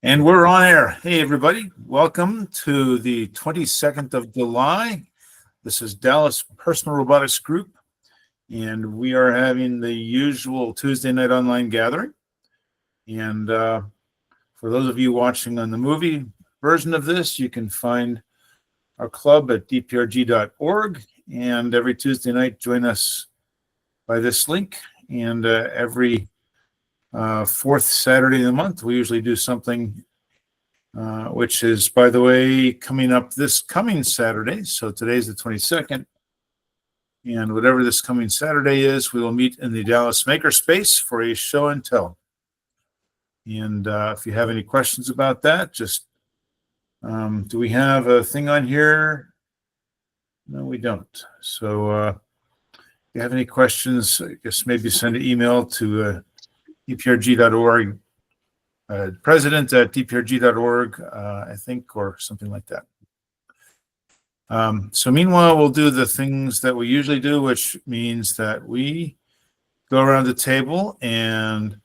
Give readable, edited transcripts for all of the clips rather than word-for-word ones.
And we're on air. Hey, everybody. Welcome to the 22nd of July. This is Dallas Personal Robotics Group, and we are having the usual Tuesday night online gathering. And for those of you watching on the movie version of this, you can find our club at DPRG.org. And every Tuesday night, join us by this link. And every fourth Saturday of the month, we usually do something which is, by the way, coming up this coming Saturday. So today's the 22nd. And whatever this coming Saturday is, we will meet in the Dallas Makerspace for a show and tell. And if you have any questions about that, just do we have a thing on here? No, we don't. So if you have any questions, I guess maybe send an email to DPRG.org, president at DPRG.org, I think, or something like that. So meanwhile, we'll do the things that we usually do, which means that we go around the table and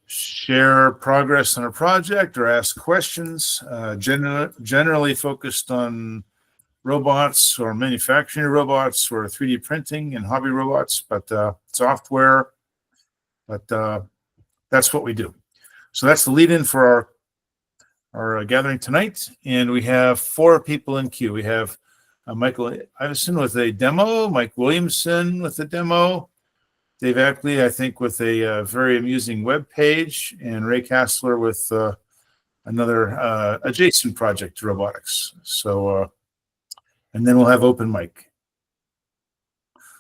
share progress on a project or ask questions, generally focused on robots or manufacturing robots or 3D printing and hobby robots, but software, but that's what we do. So that's the lead-in for our gathering tonight, and we have 4 people in queue. We have Michael Iveson with a demo, Mike Williamson with a demo, Dave Ackley, I think, with a very amusing web page, and Ray Kassler with another adjacent project to robotics. So, and then we'll have open mic.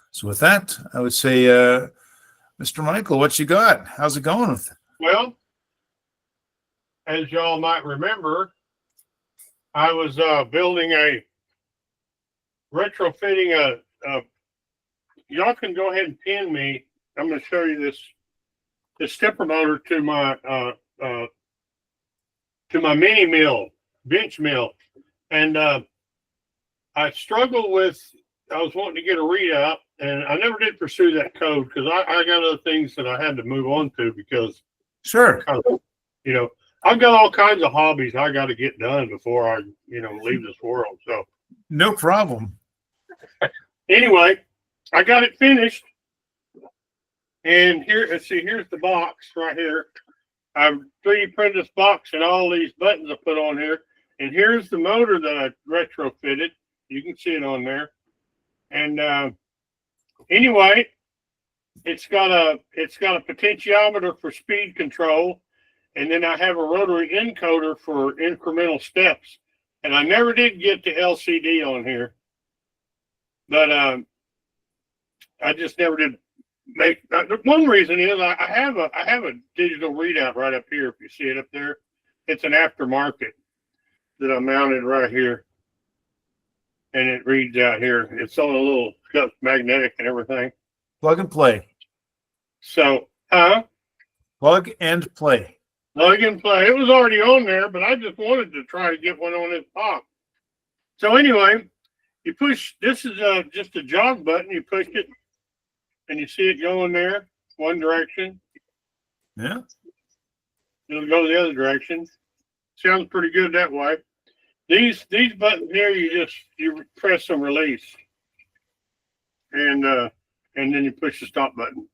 So with that, I would say, Mr. Michael, what you got? How's it going with it? Well, as y'all might remember, I was retrofitting y'all can go ahead and pin me. I'm going to show you this stepper motor to my mini mill, bench mill. And I struggled with, I was wanting to get a readout, and I never did pursue that code because I got other things that I had to move on to because, sure, you know, I've got all kinds of hobbies I got to get done before I, leave this world. So no problem. Anyway, I got it finished. And here, let's see, here's the box right here. I've 3D printed this box and all these buttons I put on here. And here's the motor that I retrofitted. You can see it on there. And anyway, it's got a potentiometer for speed control. And then I have a rotary encoder for incremental steps. And I never did get the LCD on here. But I just never did make. One reason is I have a digital readout right up here. If you see it up there, it's an aftermarket that I mounted right here, and it reads out here. It's on a little magnetic and everything. Plug and play. So, plug and play. Plug and play. It was already on there, but I just wanted to try to get one on this pop. So anyway, you push, this is just a jog button. You push it, and you see it going there, one direction. Yeah. It'll go the other direction. Sounds pretty good that way. These buttons here, you press and release. And then you push the stop button.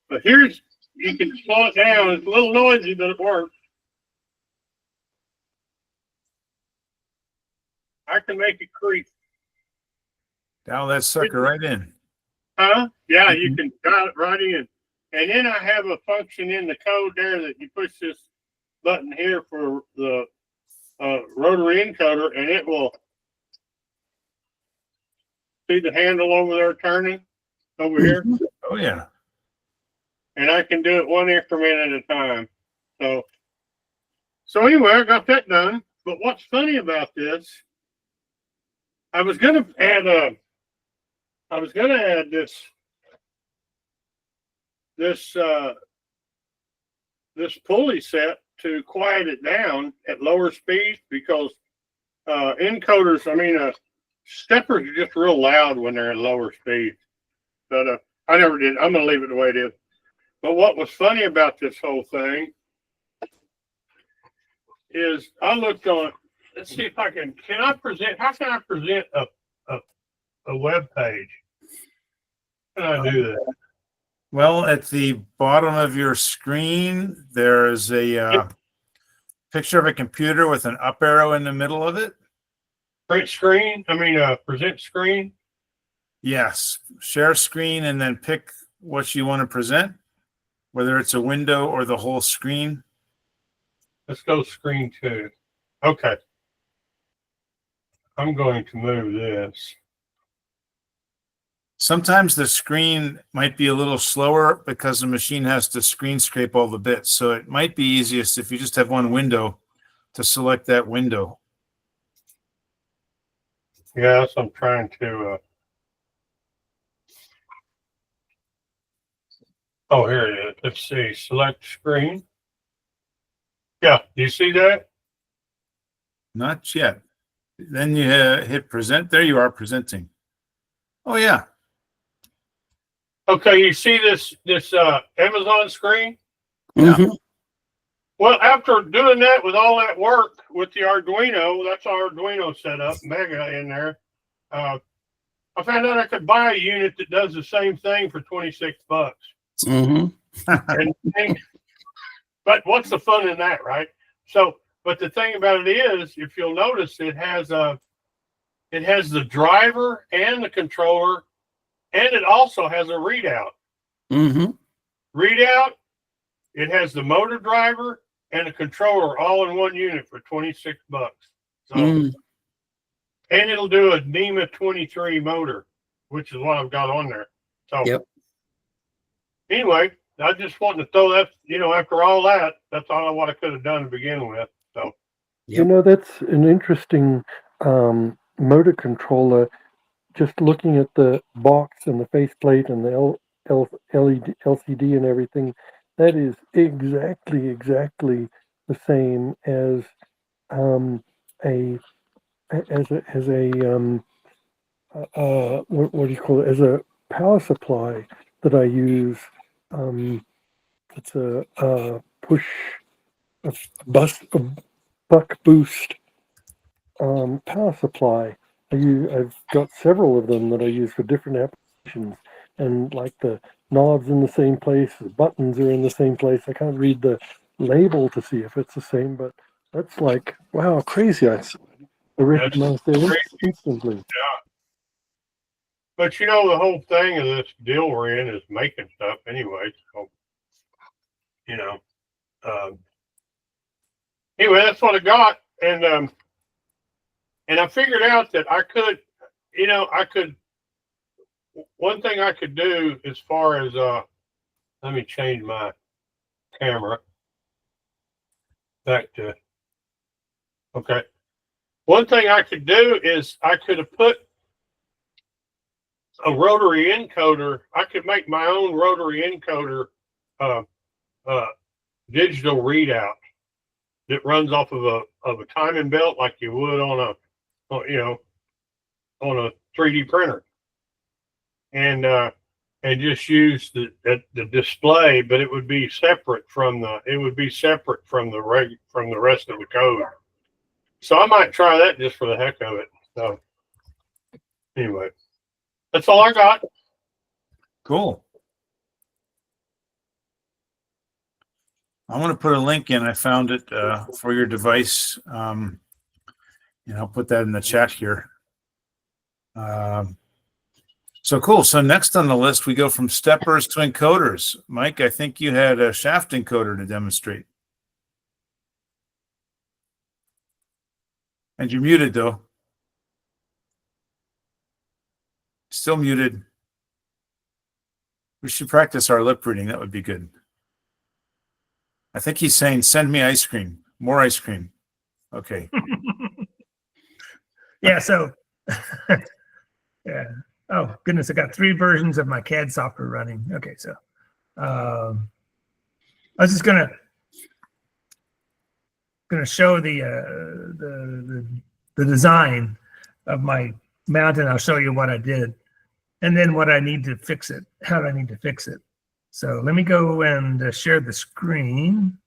But you can slow it down. It's a little noisy, but it works. I can make it creep. Dial that sucker right in. Yeah, you can dial it right in. And then I have a function in the code there that you push this button here for the rotary encoder, and it will see the handle over there turning over here. Oh, yeah. And I can do it one increment at a time. So anyway, I got that done. But what's funny about this, I was gonna add this pulley set to quiet it down at lower speed because encoders, steppers are just real loud when they're at lower speed. But I never did. I'm gonna leave it the way it is. But what was funny about this whole thing is I looked on. Let's see if I can. Can I present? How can I present a web page? How can I do that? Well, at the bottom of your screen, there's a picture of a computer with an up arrow in the middle of it. Print screen. I mean, present screen. Yes. Share screen and then pick what you want to present, whether it's a window or the whole screen. Let's go screen 2. Okay. I'm going to move this. Sometimes the screen might be a little slower because the machine has to screen scrape all the bits. So it might be easiest if you just have one window to select that window. Yes, I'm trying to. Oh, here it is. Let's see. Select screen. Yeah, do you see that? Not yet. Then you hit present. There you are presenting. Oh, yeah. Okay, you see this Amazon screen? Mhm. Well, after doing that with all that work with the Arduino, that's our Arduino setup, Mega in there. I found out I could buy a unit that does the same thing for $26. Mhm. But what's the fun in that, right? So, but the thing about it is, if you'll notice, it has the driver and the controller, and it also has a readout. Mhm. Readout. It has the motor driver and a controller all in one unit for $26. So, Mm. and it'll do a NEMA 23 motor, which is what I've got on there. So, Yep. anyway, I just wanted to throw that, after all that, that's all what I could have done to begin with. So, Yep. That's an interesting motor controller. Just looking at the box and the faceplate and the LED, LCD and everything, that is exactly the same as what do you call it? As a power supply that I use. It's a push a buck boost power supply. I've got several of them that I use for different applications, and like the knobs in the same place, the buttons are in the same place. I can't read the label to see if it's the same, but that's like, wow, crazy. I recognized it instantly. yeah. But the whole thing of this deal we're in is making stuff anyway. So, anyway, that's what I got. And I figured out that I could, one thing I could do as far as, let me change my camera back to, okay. One thing I could do is I could have put a rotary encoder. I could make my own rotary encoder digital readout that runs off of a timing belt like you would on a 3D printer, and just use the display, but it would be separate from the rest of the code. So I might try that just for the heck of it. So anyway, that's all I got. Cool. I want to put a link in. I found it for your device. And I'll put that in the chat here. So cool. So next on the list, we go from steppers to encoders. Mike, I think you had a shaft encoder to demonstrate. And you're muted, though. Still muted. We should practice our lip reading. That would be good. I think he's saying, send me ice cream. More ice cream. Okay. Yeah, so, yeah. Oh, goodness, I got 3 versions of my CAD software running. Okay, so I was just gonna show the design of my mount, and I'll show you what I did, and then what I need to fix it, how I need to fix it. So let me go and share the screen.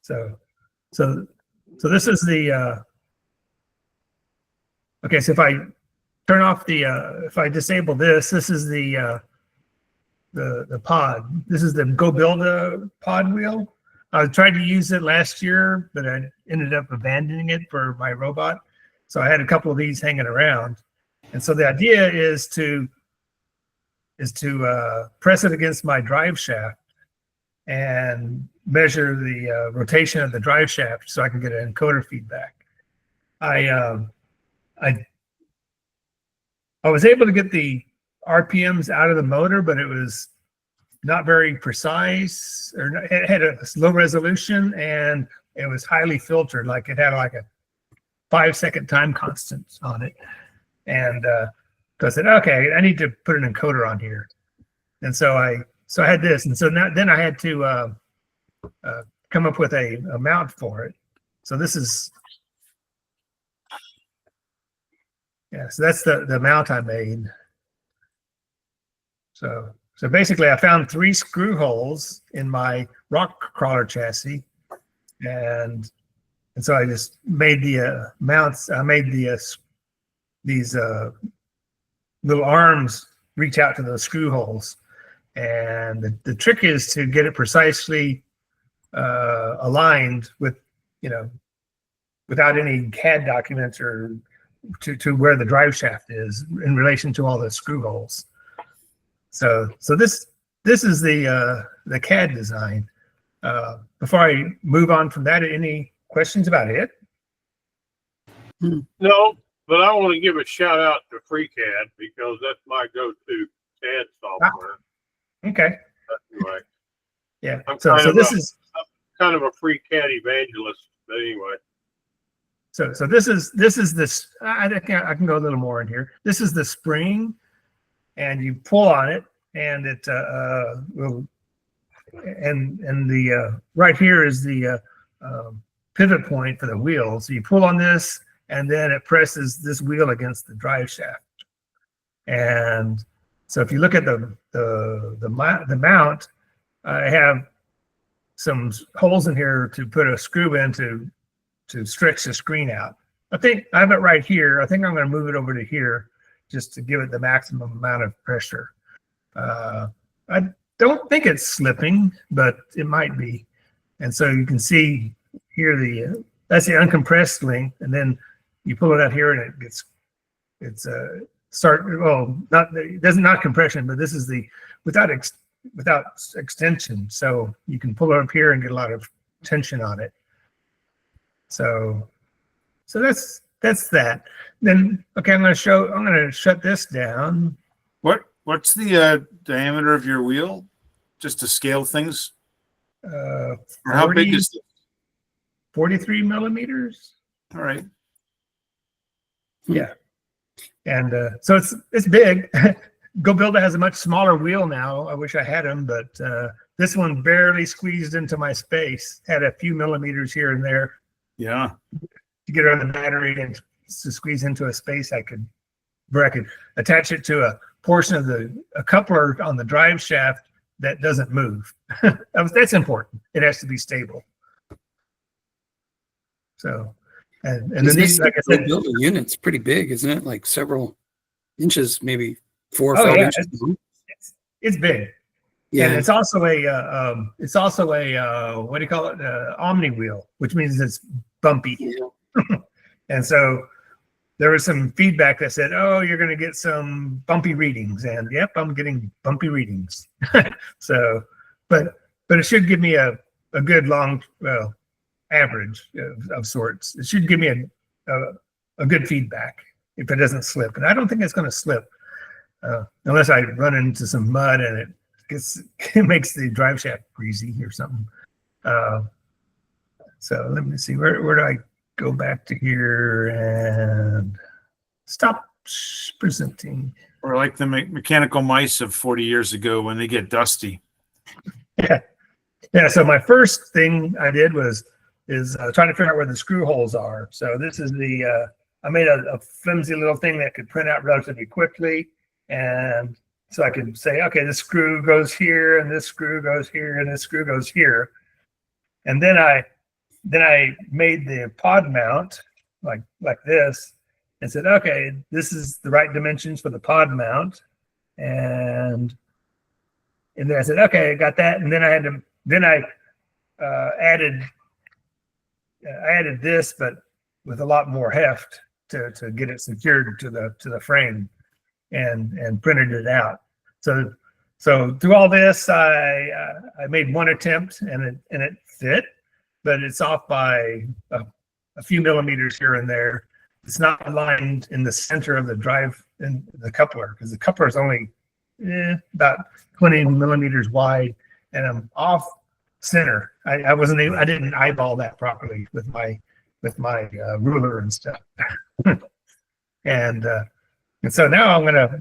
So this is the okay. So if I turn off the if I disable this, this is the pod. This is the Go Build a Pod wheel. I tried to use it last year, but I ended up abandoning it for my robot. So I had a couple of these hanging around, and so the idea is to press it against my drive shaft and measure the rotation of the drive shaft so I can get an encoder feedback. I was able to get the RPMs out of the motor, but it was not very precise, or it had a low resolution, and it was highly filtered. Like it had like a 5-second time constant on it. And so I said, okay, I need to put an encoder on here. And so I had this, and so then I had to come up with a mount for it. So this is, yeah, so that's the mount I made. So basically I found 3 screw holes in my rock crawler chassis, and so I just made the mounts. I made these little arms reach out to those screw holes, and the trick is to get it precisely aligned with, without any CAD documents or to where the drive shaft is in relation to all the screw holes. So this is the CAD design. Before I move on from that, any questions about it? No, but I want to give a shout out to FreeCAD because that's my go-to CAD software. Okay. Anyway, Yeah. I'm So kind this of is kind of a FreeCAD evangelist, but anyway. so this is this. I can go a little more in here. This is the spring, and you pull on it, and it will. And the right here is the pivot point for the wheel. So you pull on this, and then it presses this wheel against the drive shaft. And so if you look at the mount, I have some holes in here to put a screw in to stretch the screen out. I think I have it right here. I think I'm going to move it over to here just to give it the maximum amount of pressure. I don't think it's slipping, but it might be. And so you can see here that's the uncompressed link, and then you pull it out here, and it not compression, but this is the without extension. So you can pull it up here and get a lot of tension on it. So that's that. Then okay, I'm going to shut this down. What's the diameter of your wheel? Just to scale things? Or how big is it? 43 millimeters. All right. Yeah. And so it's big. Go Build has a much smaller wheel now. I wish I had them, but this one barely squeezed into my space. Had a few millimeters here and there. Yeah. To get it on the battery and to squeeze into a space where I could attach it to a portion of a coupler on the drive shaft that doesn't move. That's important. It has to be stable. So, and then these, like I said, build a unit's pretty big, isn't it? Like several inches, maybe 4 or 5 inches. It's big. Yeah, and it's also a what do you call it? Omni wheel, which means it's bumpy. Yeah. And so there was some feedback that said, "Oh, you're going to get some bumpy readings," and yep, I'm getting bumpy readings. So, but it should give me a good long average of sorts. It should give me a good feedback if it doesn't slip, and I don't think it's going to slip unless I run into some mud and it makes the drive shaft greasy or something. So let me see, where do I go back to here and stop presenting? Or like the mechanical mice of 40 years ago when they get dusty. Yeah. So my first thing I did is trying to figure out where the screw holes are. So this is I made a flimsy little thing that could print out relatively quickly. And so I could say, okay, this screw goes here, and this screw goes here, and this screw goes here. And then I I made the pod mount like this, and said, okay, this is the right dimensions for the pod mount, and then I said, okay, I got that, and then I added this, but with a lot more heft to get it secured to the frame, and printed it out. So through all this, I made one attempt, and it fit, but it's off by a few millimeters here and there. It's not aligned in the center of the drive in the coupler, because the coupler is only about 20 millimeters wide, and I'm off center. I didn't eyeball that properly with my ruler and stuff. and so now I'm going to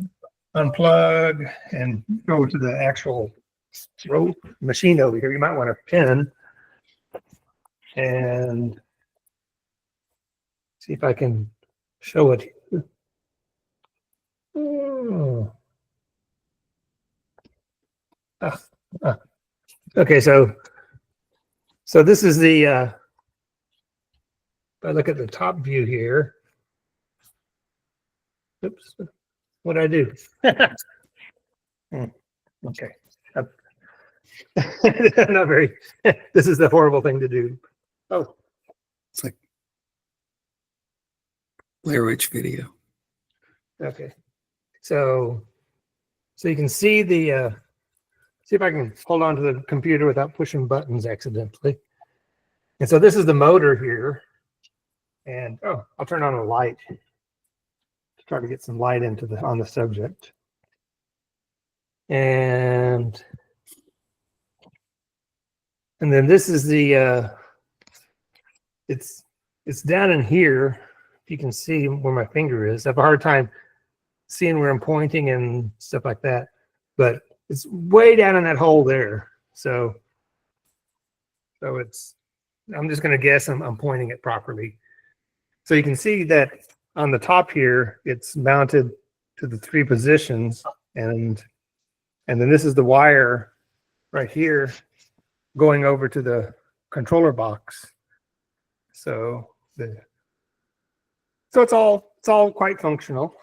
unplug and go to the actual machine over here. You might want to pin and see if I can show it here. Oh. Okay, so this is the if I look at the top view here. Oops, what did I do? Okay. Not very. This is the horrible thing to do. Oh, It's like Blair Witch video. okay. So you can see the. See if I can hold on to the computer without pushing buttons accidentally. And so this is the motor here. And I'll turn on a light to try to get some light on the subject. And then this is the it's down in here. If you can see where my finger is. I have a hard time seeing where I'm pointing and stuff like that. But it's way down in that hole there. So it's, I'm just going to guess I'm pointing it properly. So you can see that on the top here, it's mounted to the 3 positions, and then this is the wire right here going over to the controller box. So it's all quite functional.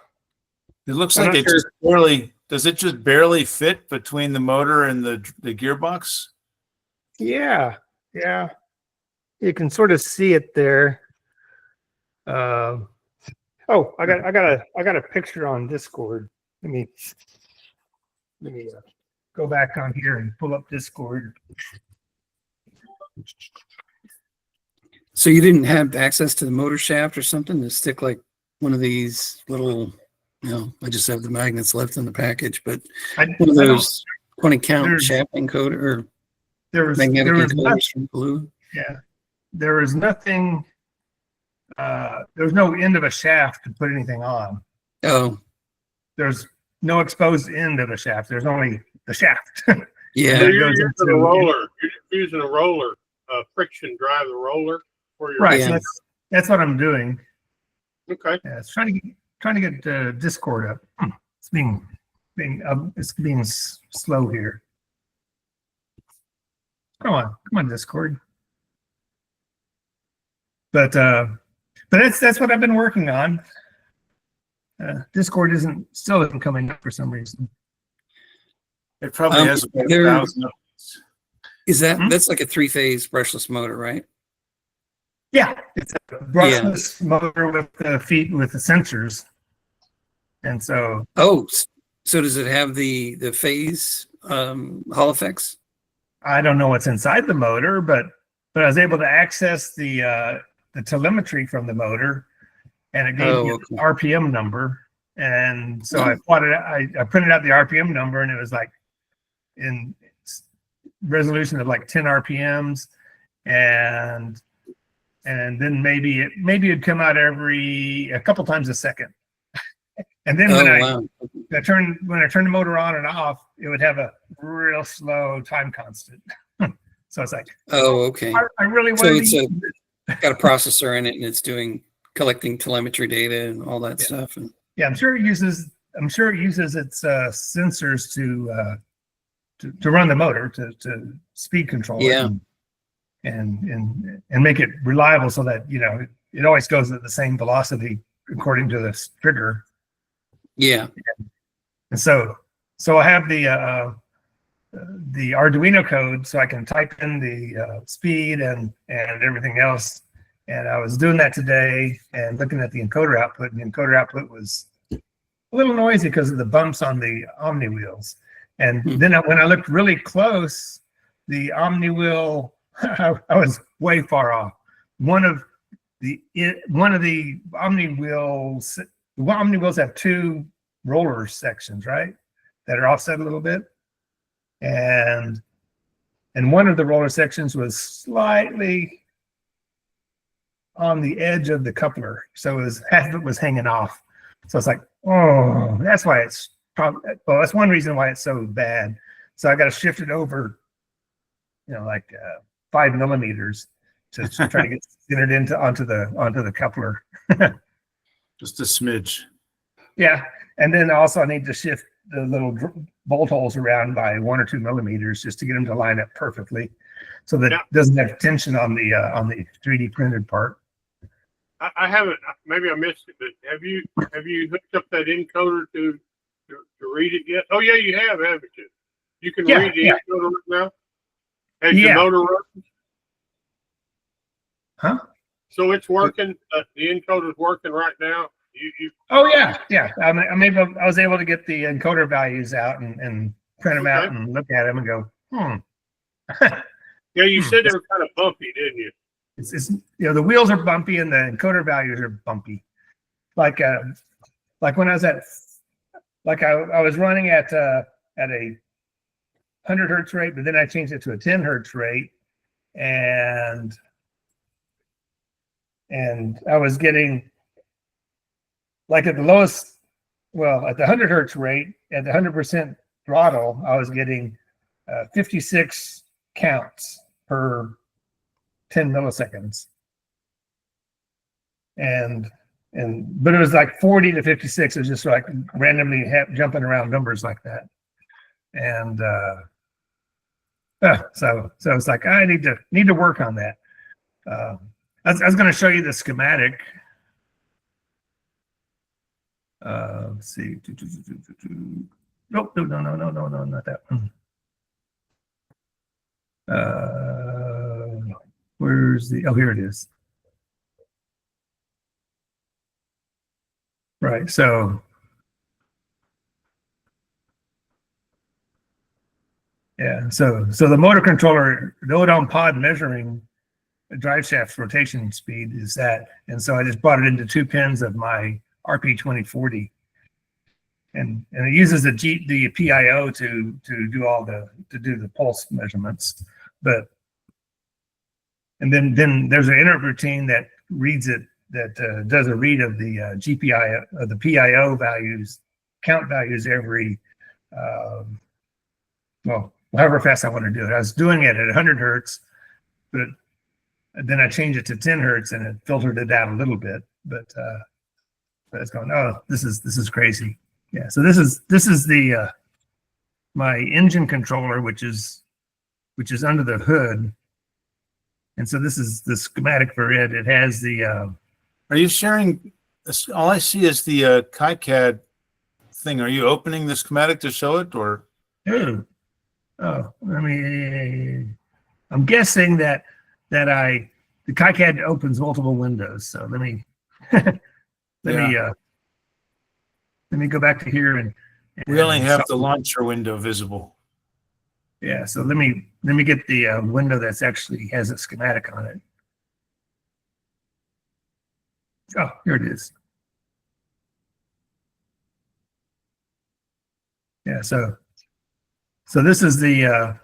It looks like it just barely, does it just barely fit between the motor and the gearbox? Yeah. You can sort of see it there. I got a picture on Discord. Let me go back on here and pull up Discord. So you didn't have access to the motor shaft or something to stick like one of these little, I just have the magnets left in the package, but one of those 20 count shaft encoder or magnetic encoders from Blue. Yeah, there is nothing. There's no end of a shaft to put anything on. Oh, There's no exposed end of the shaft. There's only the shaft. yeah. So you're using a roller. You're using a roller, friction drive the roller for your Right. Yeah. So that's what I'm doing. Okay. Yeah, it's trying to get Discord up. It's being slow here. Come on, Discord. But that's what I've been working on. Discord still isn't coming up for some reason. It probably has about 1,000 of these. Is that's like a 3-phase brushless motor, right? Yeah, it's a brushless motor with the feet with the sensors, and so. Oh, so does it have the phase Hall effects? I don't know what's inside the motor, but I was able to access the telemetry from the motor, and it gave me the RPM number. And so I printed out the RPM number, and it was like in resolution of like 10 RPMs, and then maybe it'd come out a couple times a second. And then when I turn the motor on and off, it would have a real slow time constant. So it's like, oh, okay. I really want So it's got a processor in it, and it's collecting telemetry data and all that stuff. And yeah, I'm sure it uses its sensors to run the motor to speed control. Yeah. and make it reliable so that, you know, it always goes at the same velocity according to this trigger. Yeah. And so I have the Arduino code, so I can type in the speed and everything else. And I was doing that today and looking at the encoder output, and the encoder output was a little noisy because of the bumps on the Omni wheels. And then when I looked really close, the Omni wheel, I was way far off. One of the Omni wheels, the Omni wheels have two roller sections, right, that are offset a little bit. And one of the roller sections was slightly on the edge of the coupler, so it was half of it was hanging off. So it's like, oh, that's why it's probably, well, that's one reason why it's so bad. So I got to shift it over, you know, like 5 millimeters to try to get centered into onto the coupler. Just a smidge. Yeah, and then also I need to shift the little bolt holes around by 1 or 2 millimeters just to get them to line up perfectly, so that it doesn't have tension on the 3D printed part. I haven't. Maybe I missed it, but have you hooked up that encoder to read it yet? Oh yeah, you have, haven't you? You can read the encoder now. Has your motor working? Huh? So it's working. The encoder's working right now. You. Oh yeah. I was able to get the encoder values out and print them out and look at them and go, Yeah, you said they were kind of bumpy, didn't you? It's you know, the wheels are bumpy and the encoder values are bumpy. Like when I was I was running at a 100 hertz rate, but then I changed it to a 10 hertz rate, and I was getting, like, at the lowest, well, at the 100 hertz rate, at the 100% throttle, I was getting 56 counts per 10 milliseconds. But it was like 40 to 56. It was just like randomly jumping around numbers like that. And so it's like, I need to work on that. I was going to show you the schematic. Let's see. Nope, no, not that one. Where's the? Oh, here it is. Right. So yeah. So the motor controller, the Odom pod measuring the drive shaft rotation speed is that, and so I just brought it into 2 pins of my RP2040, and it uses the PIO to do the pulse measurements, but and then there's an interrupt routine that reads it, that does a read of the GPIO of the PIO values, count values every well, however fast I want to do it. I was doing it at 100 hertz, but then I changed it to 10 hertz and it filtered it out a little bit, but it's going, oh, this is crazy. Yeah, so this is the my engine controller, which is under the hood, and so this is the schematic for it. It has the. Are you sharing? All I see is the KiCad thing. Are you opening the schematic to show it, or? Oh, I mean, I'm guessing that the KiCad opens multiple windows. So let me let me go back to here and we only have the launcher window visible. Yeah, so let me get the window that's actually has a schematic on it. Oh, here it is. Yeah, so this is the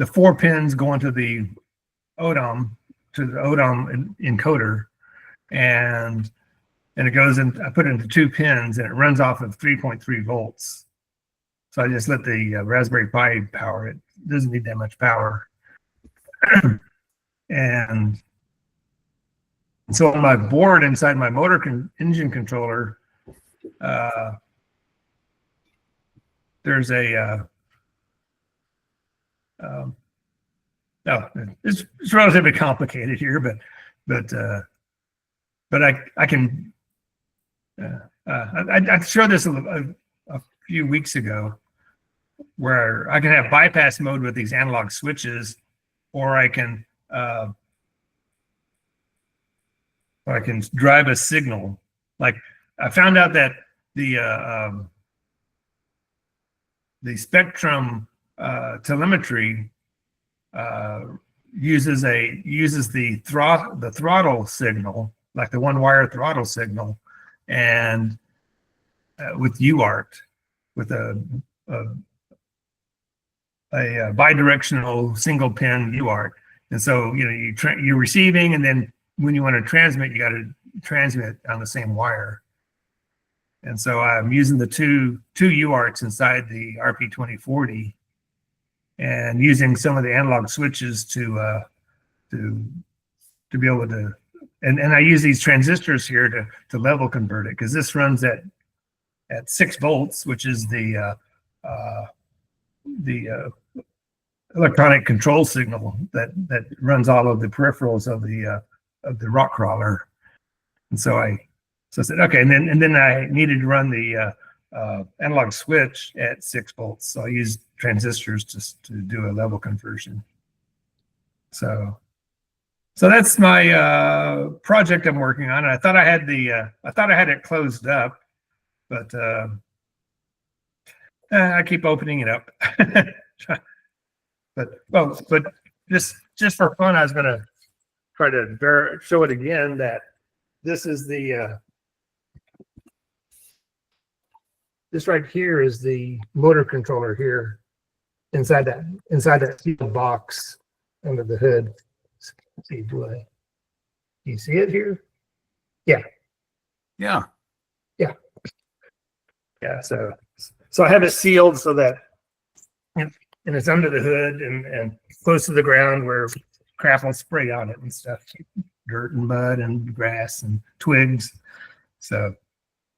4 pins going to the Odom encoder, and it goes in. I put it into 2 pins, and it runs off of 3.3 volts. So I just let the Raspberry Pi power it. It doesn't need that much power. And so on my board inside my engine controller, there's a No, it's relatively complicated here, but I can. I showed this a few weeks ago, where I can have bypass mode with these analog switches, or I can drive a signal. Like I found out that the Spectrum telemetry uses the throttle signal, like the one wire throttle signal, and with UART, with a bidirectional single pin UART. And so, you're receiving, and then when you want to transmit, you got to transmit on the same wire. And so I'm using the two UARTs inside the RP2040, and using some of the analog switches to be able to, and I use these transistors here to level convert it, because this runs at 6 volts, which is the electronic control signal that runs all of the peripherals of the rock crawler. And so I said, okay, and then I needed to run the analog switch at 6 volts. So I used transistors to do a level conversion. So that's my project I'm working on. And I thought I had it closed up, but I keep opening it up. But just for fun, I was going to try to show it again, that this is this right here is the motor controller here inside that sealed box under the hood. Let's see, do you see it here? Yeah. Yeah. So I have it sealed so that, and it's under the hood and close to the ground where crap will spray on it and stuff, dirt and mud and grass and twigs. So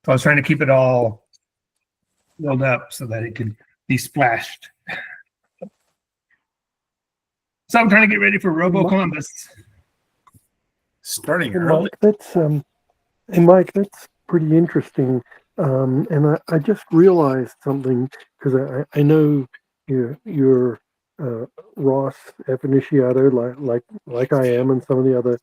I was trying to keep it all filled up so that it could be splashed. So I'm trying to get ready for Robo Columbus. Starting Hey, early. Mike, that's pretty interesting. And I just realized something, because I know you're Ross F initiato, like I am, and some of the other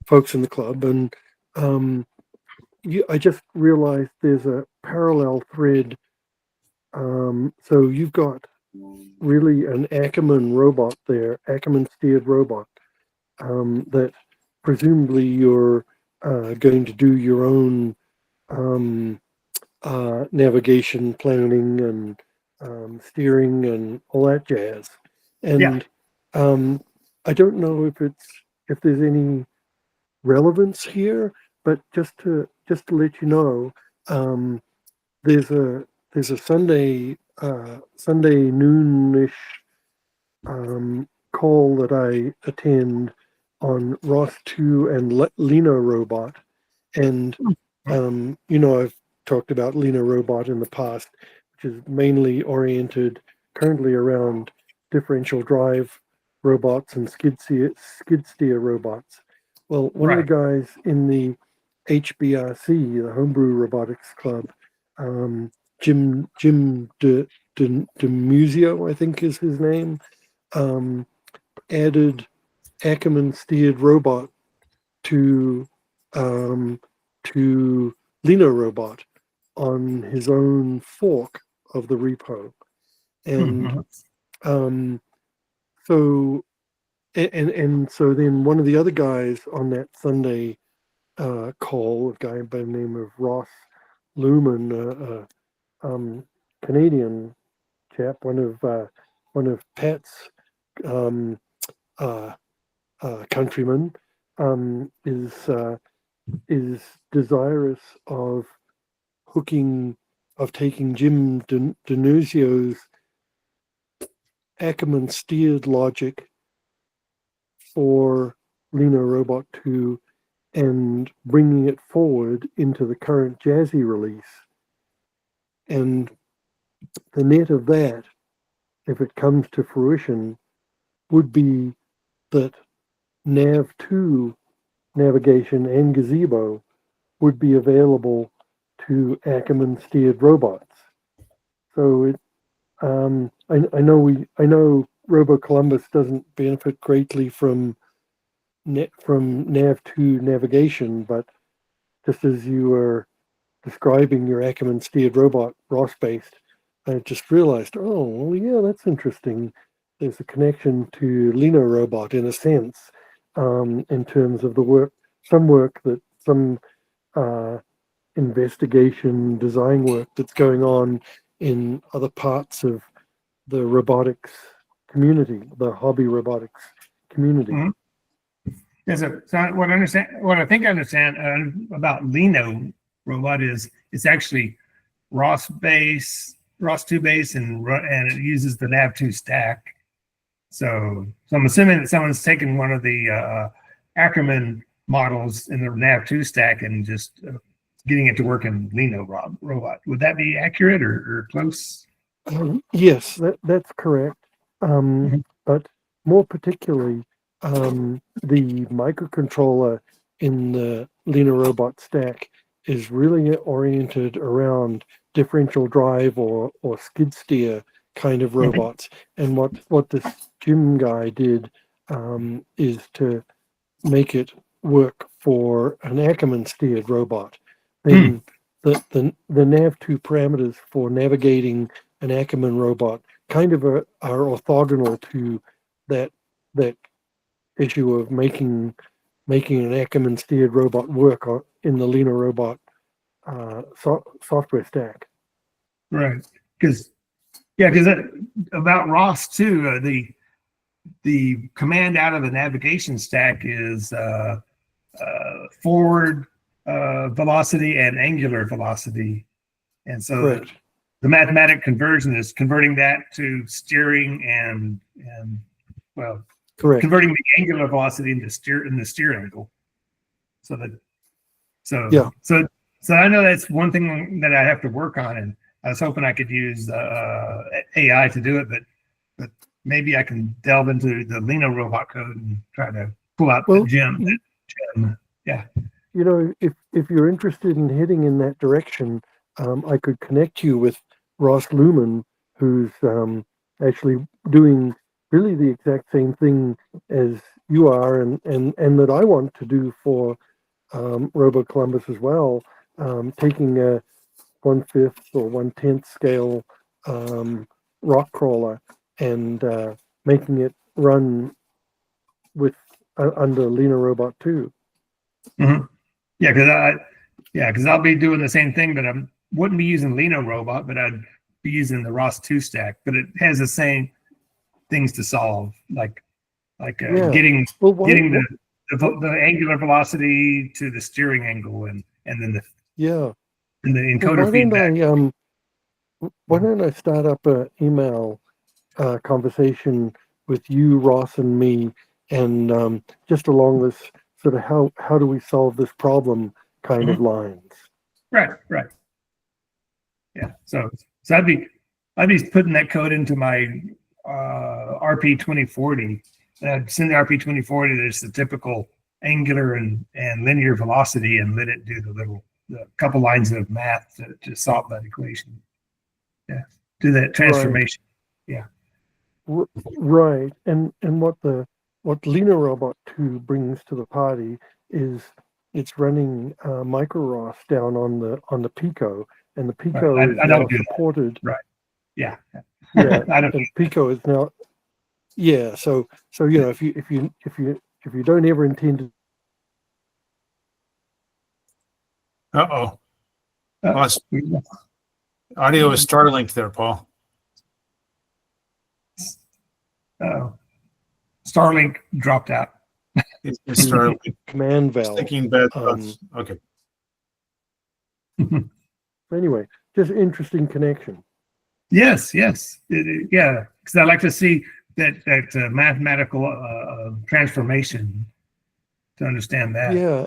folks in the club, and I just realized there's a parallel thread. So you've got really an Ackermann robot there, Ackermann steered robot, that presumably you're going to do your own navigation, planning, and steering, and all that jazz. And I don't know if there's any relevance here, but just to let you know, there's a Sunday noonish call that I attend on Roth 2 and Lena Robot, and I've talked about Lena Robot in the past, which is mainly oriented currently around differential drive robots and skid steer robots. Well, one of the guys in the HBRC, the Homebrew Robotics Club, Jim DeMuzio, I think is his name, added Ackermann steered robot to Lena Robot on his own fork of the repo. And so then one of the other guys on that Sunday call, a guy by the name of Ross Luman, Canadian chap, one of Pat's countrymen, is desirous of taking Jim Denuzio's Ackermann steered logic for Lena Robot 2 and bringing it forward into the current Jazzy release. And the net of that, if it comes to fruition, would be that nav2 navigation and gazebo would be available to Ackermann steered robots. So it, I know Robo Columbus doesn't benefit greatly from nav2 navigation, but just as you were describing your Ackermann steered robot ROS based, I just realized, oh, well, yeah, that's interesting. There's a connection to Lino Robot in a sense, in terms of some investigation design work that's going on in other parts of the robotics community, the hobby robotics community. Mhm. Yeah, so what I think I understand about Lino robot is it's actually ROS two base, and it uses the nav2 stack. So I'm assuming that someone's taken one of the Ackermann models in the nav2 stack and just getting it to work in Lino robot. Would that be accurate or close? Yes, that's correct. Mhm. But more particularly, the microcontroller in the Lino Robot stack is really oriented around differential drive or skid steer kind of robots. And what this Jim guy did is to make it work for an Ackermann steered robot. Then the nav2 parameters for navigating an Ackermann robot kind of are orthogonal to that issue of making an Ackermann steered robot work in the Lino Robot software stack. Right. Because about ROS too, the command out of the navigation stack is forward velocity and angular velocity, and so the mathematic conversion is converting that to steering and Correct. converting the angular velocity into the steer angle. So I know that's one thing that I have to work on, and I was hoping I could use AI to do it, but maybe I can delve into the Lino robot code and try to pull out the gem. Yeah. You know, if you're interested in heading in that direction, I could connect you with Ross Lumen, who's actually doing really the exact same thing as you are, and that I want to do for Robo Columbus as well, taking a 1/5 or 1/10 scale rock crawler and making it run with under Lino Robot 2. Mm-hmm. Because I'll be doing the same thing, but I wouldn't be using Lino Robot, but I'd be using the ROS 2 stack. But it has the same things to solve, like getting the angular velocity to the steering angle, and then the encoder feedback. Why don't I start up an email conversation with you, Ross, and me, and just along this sort of how do we solve this problem kind of lines. Right. Yeah. So I'd be putting that code into my RP 2040. I'd send the RP 2040 that's the typical angular and linear velocity, and let it do the couple lines of math to solve that equation. Yeah. Do that transformation. Right. Yeah. Right. And what Lino Robot 2 brings to the party is it's running MicroROS down on the Pico, and the Pico is now supported. Right. Yeah. Yeah. And Pico is now. Yeah. So you know, if you don't ever intend to. Audio is Starlink there, Paul. Starlink dropped out. It's Starlink. Command valve. Thinking bad thoughts. Okay. Anyway, just interesting connection. Yes. Because I like to see that mathematical transformation to understand that. Yeah.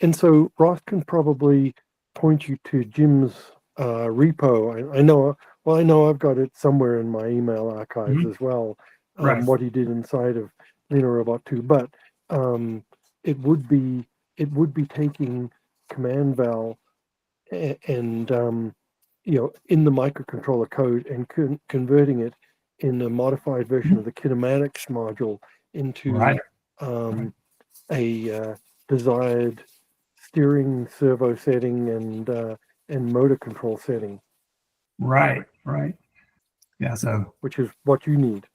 And so Ross can probably point you to Jim's repo. I know I've got it somewhere in my email archives as well. What he did inside of Leaner Robot 2, but it would be taking command val and in the microcontroller code and converting it in a modified version of the kinematics module into Right. a desired steering servo setting and motor control setting, Right. Yeah. So which is what you need.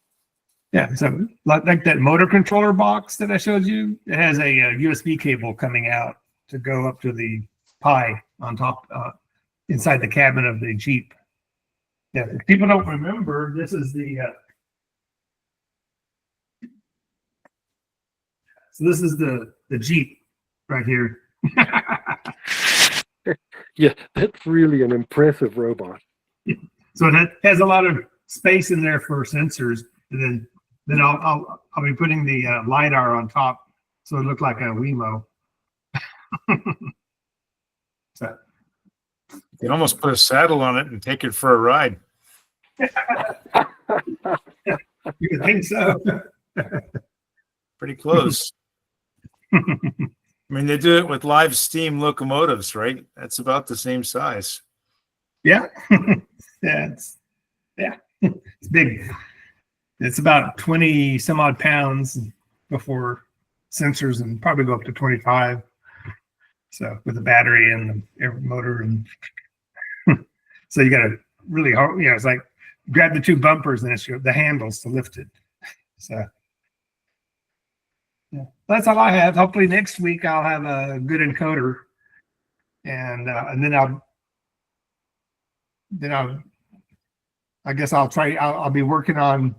yeah. So like that motor controller box that I showed you, it has a, USB cable coming out to go up to the Pi on top, inside the cabin of the Jeep. Yeah. If people don't remember, this is the. So this is the Jeep right here. Yeah, that's really an impressive robot. So it has a lot of space in there for sensors, and then I'll be putting the LiDAR on top, so it looked like a Wemo. So You can almost put a saddle on it and take it for a ride. you would think so. Pretty close. I mean, they do it with live steam locomotives, right? That's about the same size. Yeah, it's big. It's about 20 some odd pounds before sensors, and probably go up to 25. So with the battery and the air motor, and so you got to really hard. It's like grab the two bumpers and it's the handles to lift it. So yeah, that's all I have. Hopefully next week I'll have a good encoder, and then I guess I'll try. I'll be working on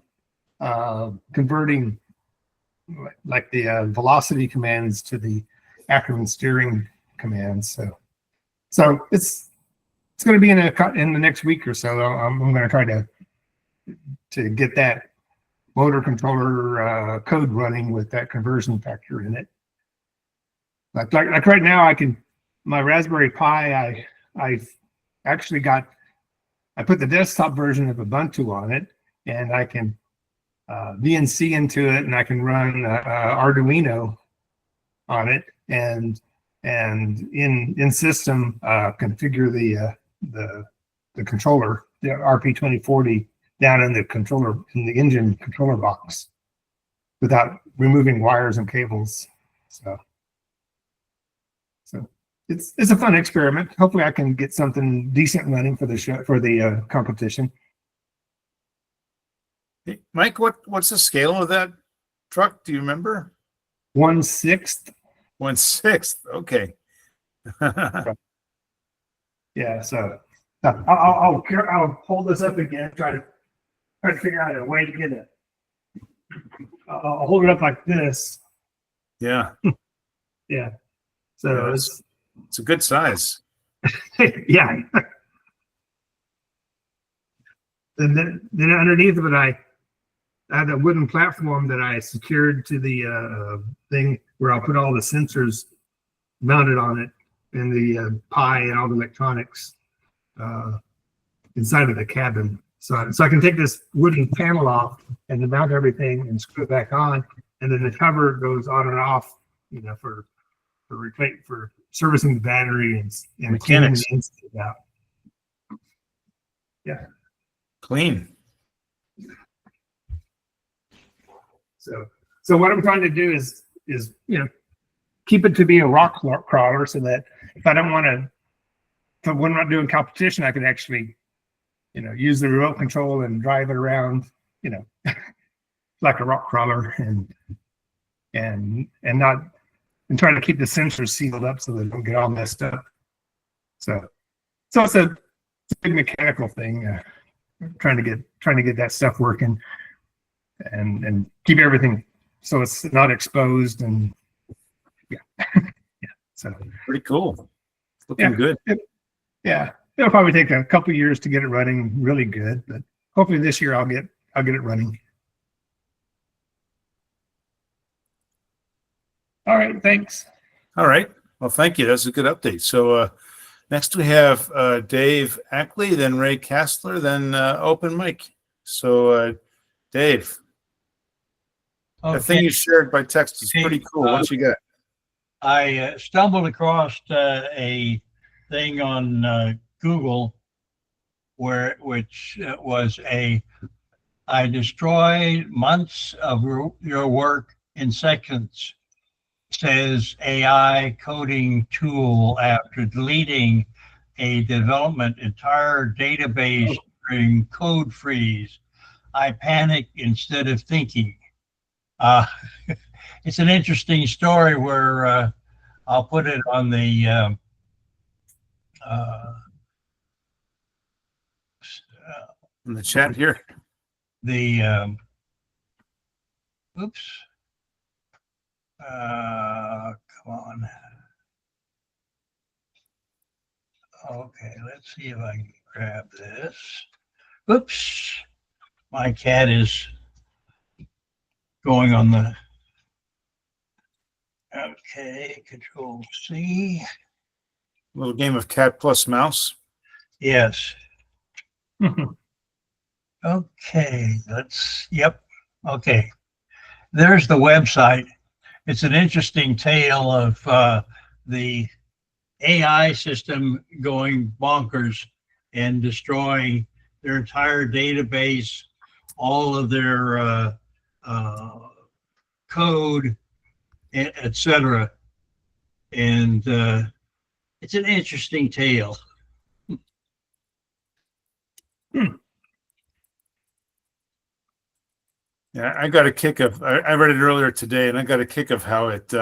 converting like the velocity commands to the Ackermann steering commands. So it's going to be in the next week or so. I'm going to try to get that motor controller code running with that conversion factor in it. Like right now, my Raspberry Pi. I've actually I put the desktop version of Ubuntu on it, and I can VNC into it, and I can run Arduino on it, and in system configure the controller, the RP2040, down in the engine controller box without removing wires and cables. So it's a fun experiment. Hopefully I can get something decent running for the show, for the competition. Hey, Mike, what's the scale of that truck? Do you remember? 1/6. 1/6. Okay. Yeah. So I'll hold this up again. Try to figure out a way to get it. I'll hold it up like this. Yeah. Yeah. So it's a good size. yeah. And then underneath of it, I have a wooden platform that I secured to the thing where I'll put all the sensors mounted on it, and the Pi and all the electronics inside of the cabin. So I can take this wooden panel off and then mount everything and screw it back on, and then the cover goes on and off, for servicing the battery and Mechanics. cleaning the inside out. Yeah. Clean. So what I'm trying to do is keep it to be a rock crawler, so that if I don't want to, when I'm not doing competition, I can actually, use the remote control and drive it around, like a rock crawler, and trying to keep the sensors sealed up so they don't get all messed up. So it's a big mechanical thing. Trying to get that stuff working, and keep everything so it's not exposed, and yeah. So Pretty cool. It's looking good. It'll probably take a couple years to get it running really good, but hopefully this year I'll get it running. All right, thanks. All right. Well, thank you. That's a good update. So next we have Dave Ackley, then Ray Castler, then open mic. So Dave. The thing you shared by text is pretty cool. Once you get it. I stumbled across a thing on Google which was I destroyed months of your work in seconds, says AI coding tool after deleting a development entire database during code freeze. I panicked instead of thinking. It's an interesting story where I'll put it on the In the chat here. Oops. Come on. Okay, let's see if I can grab this. Oops. My cat is going on the. Okay, Control C. Little game of cat plus mouse. Yes. Okay, yep. Okay. There's the website. It's an interesting tale of the AI system going bonkers and destroying their entire database, all of their code, etc. And it's an interesting tale. Yeah, I got a kick of. I read it earlier today, and I got a kick of how it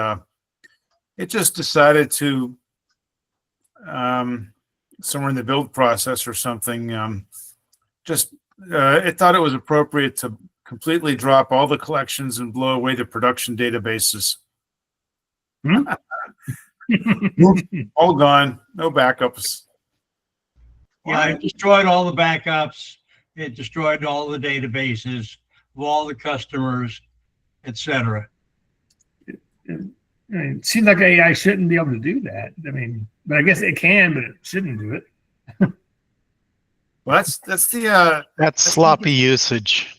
just decided to somewhere in the build process or something. It thought it was appropriate to completely drop all the collections and blow away the production databases. All gone, no backups. Yeah, it destroyed all the backups. It destroyed all the databases of all the customers, etc. It seems like AI shouldn't be able to do that. I mean, but I guess it can, but it shouldn't do it. Well, that's sloppy usage.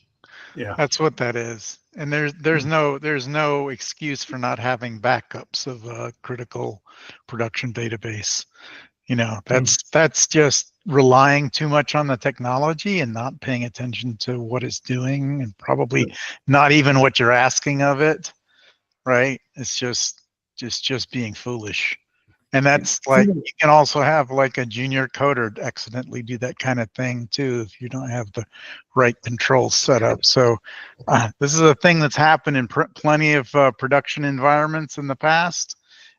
Yeah, That's what that is. And there's no excuse for not having backups of a critical production database. You know, that's just relying too much on the technology and not paying attention to what it's doing, and probably not even what you're asking of it. Right? It's just being foolish. And that's like, you can also have like a junior coder accidentally do that kind of thing too if you don't have the right controls set up. So this is a thing that's happened in plenty of production environments in the past,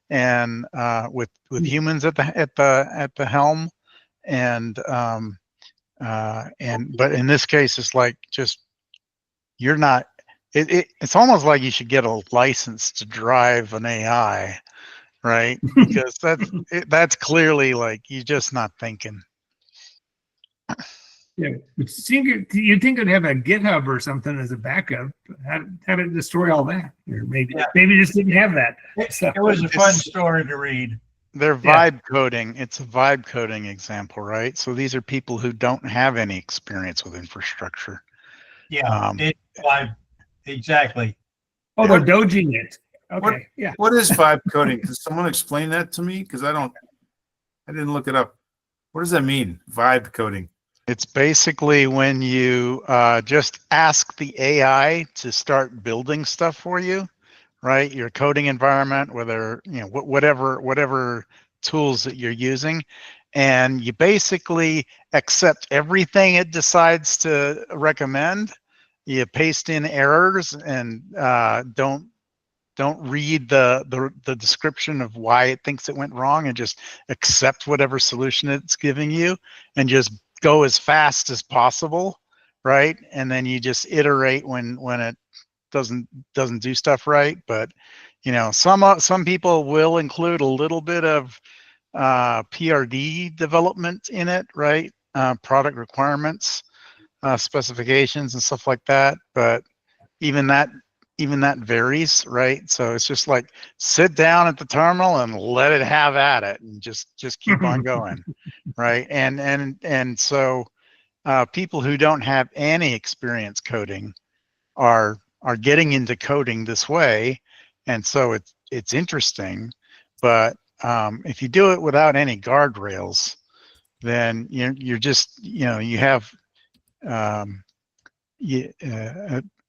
and with humans at the helm, and but in this case, it's like just you're not. It's almost like you should get a license to drive an AI. Right, because that's clearly like you're just not thinking. Yeah, you'd think it'd have a GitHub or something as a backup. How to destroy all that? Or maybe it just didn't have that. It was a fun story to read. They're vibe coding. It's a vibe coding example, right? So these are people who don't have any experience with infrastructure. Yeah, exactly. Oh, they're doging it. Okay. What is vibe coding? Can someone explain that to me? Because I didn't look it up. What does that mean? Vibe coding. It's basically when you just ask the AI to start building stuff for you, right? Your coding environment, whether whatever tools that you're using, and you basically accept everything it decides to recommend. You paste in errors and don't read the description of why it thinks it went wrong, and just accept whatever solution it's giving you and just go as fast as possible, right? And then you just iterate when it doesn't do stuff right. But you know, some people will include a little bit of PRD development in it, right? Product requirements, specifications and stuff like that. But even that varies, right? So it's just like sit down at the terminal and let it have at it, and just keep on going, right? And so people who don't have any experience coding are are getting into coding this way, and so it's interesting. But if you do it without any guardrails, then you're just you have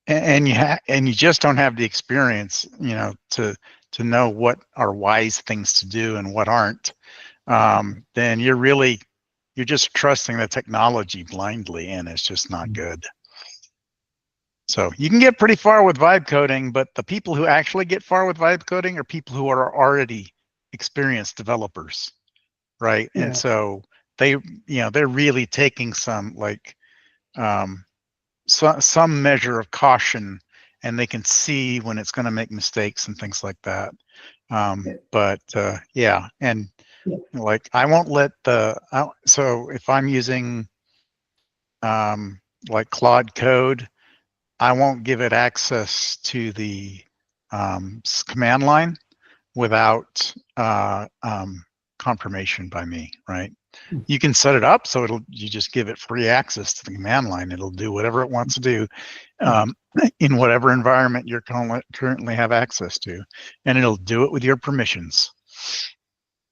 and you just don't have the experience to know what are wise things to do and what aren't. Then you're just trusting the technology blindly, and it's just not good. So you can get pretty far with vibe coding, but the people who actually get far with vibe coding are people who are already experienced developers, right? Yeah. And so they're really taking some some measure of caution, and they can see when it's going to make mistakes and things like that. But yeah, and like I won't let so if I'm using like Claude Code, I won't give it access to the command line without confirmation by me, right? You can set it up so you just give it free access to the command line. It'll do whatever it wants to do in whatever environment you're currently have access to, and it'll do it with your permissions.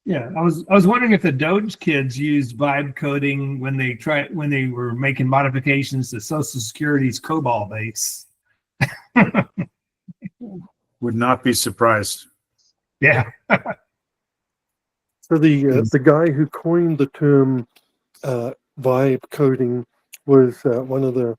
Yeah, I was wondering if the Doge kids used vibe coding when they were making modifications to Social Security's COBOL base. Would not be surprised. Yeah. So the guy who coined the term vibe coding was one of the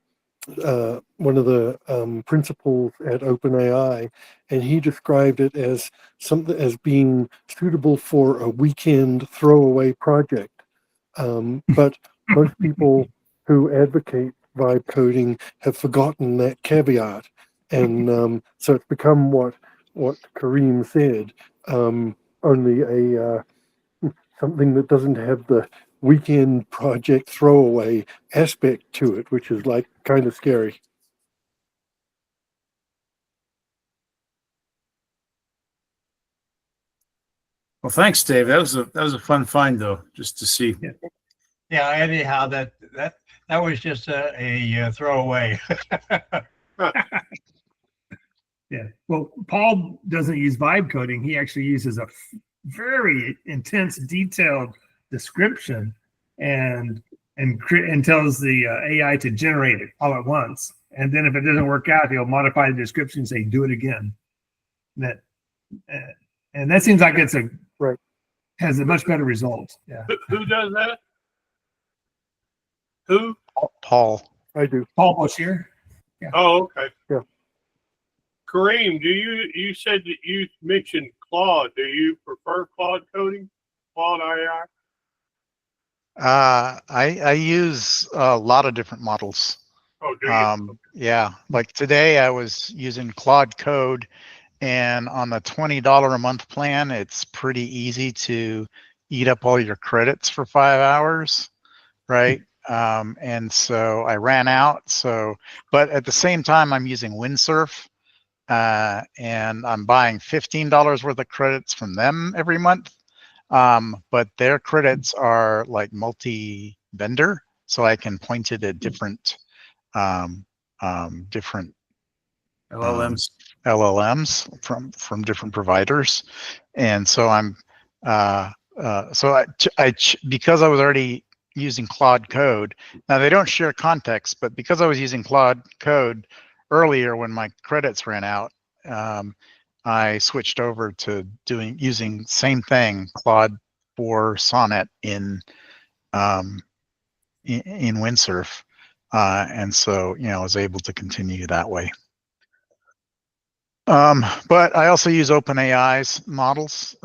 principals at OpenAI, and he described it as something as being suitable for a weekend throwaway project. But most people who advocate vibe coding have forgotten that caveat, and so it's become what Kareem said, only a something that doesn't have the weekend project throwaway aspect to it, which is like kind of scary. Well, thanks, Dave. That was a fun find, though, just to see. Yeah, anyhow, that was just a throwaway. Yeah. Well, Paul doesn't use vibe coding. He actually uses a very intense, detailed description and tells the AI to generate it all at once. And then if it doesn't work out, he'll modify the description and say, do it again. And that seems like it's has a much better result. Yeah. Who does that? Who? Paul. I do. Paul Boshier. Yeah. Oh, okay. Yeah. Kareem, you said that you mentioned Claude. Do you prefer Claude coding? Claude AI? I use a lot of different models. Oh, do you? Yeah, like today I was using Claude Code, and on the $20 a month plan, it's pretty easy to eat up all your credits for 5 hours, right? And so I ran out. But at the same time, I'm using Windsurf, and I'm buying $15 worth of credits from them every month. But their credits are like multi-vendor, so I can point it at different different LLMs from different providers, and so I'm because I was already using Claude Code. Now they don't share context, but because I was using Claude Code earlier when my credits ran out, I switched over to using same thing, Claude for Sonnet in Windsurf, and so I was able to continue that way. But I also use OpenAI's models,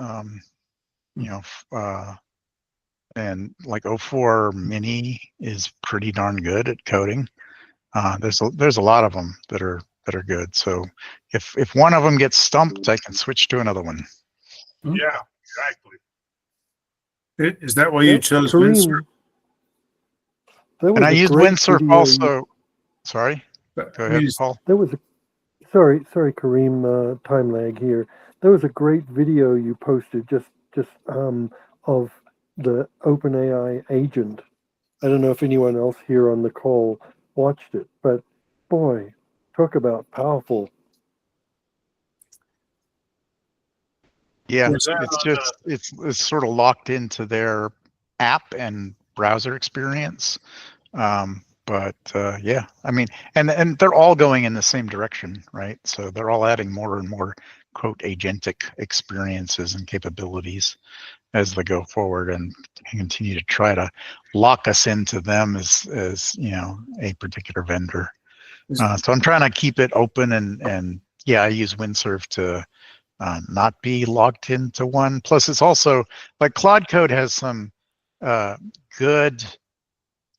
and like O4 Mini is pretty darn good at coding. There's a lot of them that are good. So if one of them gets stumped, I can switch to another one. Yeah, exactly. Is that why you chose Kareem, Windsurf? And I used Windsurf also. Sorry, go ahead, Paul. There was sorry, Kareem, time lag here. There was a great video you posted just of the OpenAI agent. I don't know if anyone else here on the call watched it, but boy, talk about powerful. Yeah, Was that it's on, just it's sort of locked into their app and browser experience. But yeah, I mean, and they're all going in the same direction, right? So they're all adding more and more quote agentic experiences and capabilities as they go forward and continue to try to lock us into them as you know a particular vendor. So I'm trying to keep it open and yeah, I use Windsurf to not be locked into one. Plus, it's also like Claude Code has some good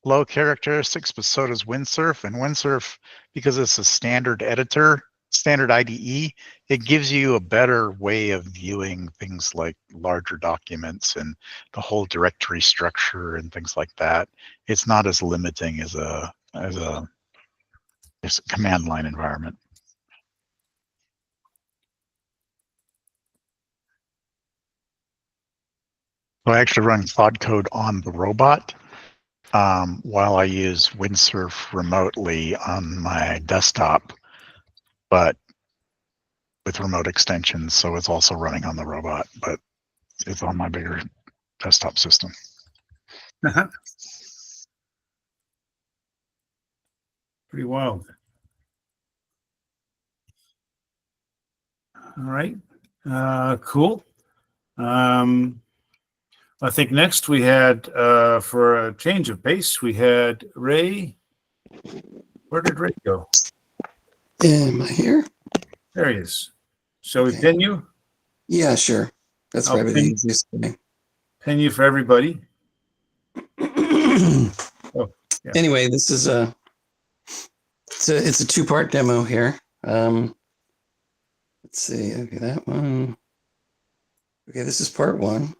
low characteristics, but so does Windsurf. And Windsurf, because it's a standard editor, standard IDE, it gives you a better way of viewing things like larger documents and the whole directory structure and things like that. It's not as limiting as a command line environment. So I actually run Claude Code on the robot while I use Windsurf remotely on my desktop, but with remote extensions, so it's also running on the robot, but it's on my bigger desktop system. pretty wild. All right. Cool. I think next we had, for a change of pace, we had Ray. Where did Ray go? Am I here? There he is. Shall we Okay. pin you? Yeah, sure. That's I'll probably the pin- easiest thing. Pin you for everybody. Yeah. Anyway, this is it's a two-part demo here. Let's see. Okay, that one. Okay, this is part one.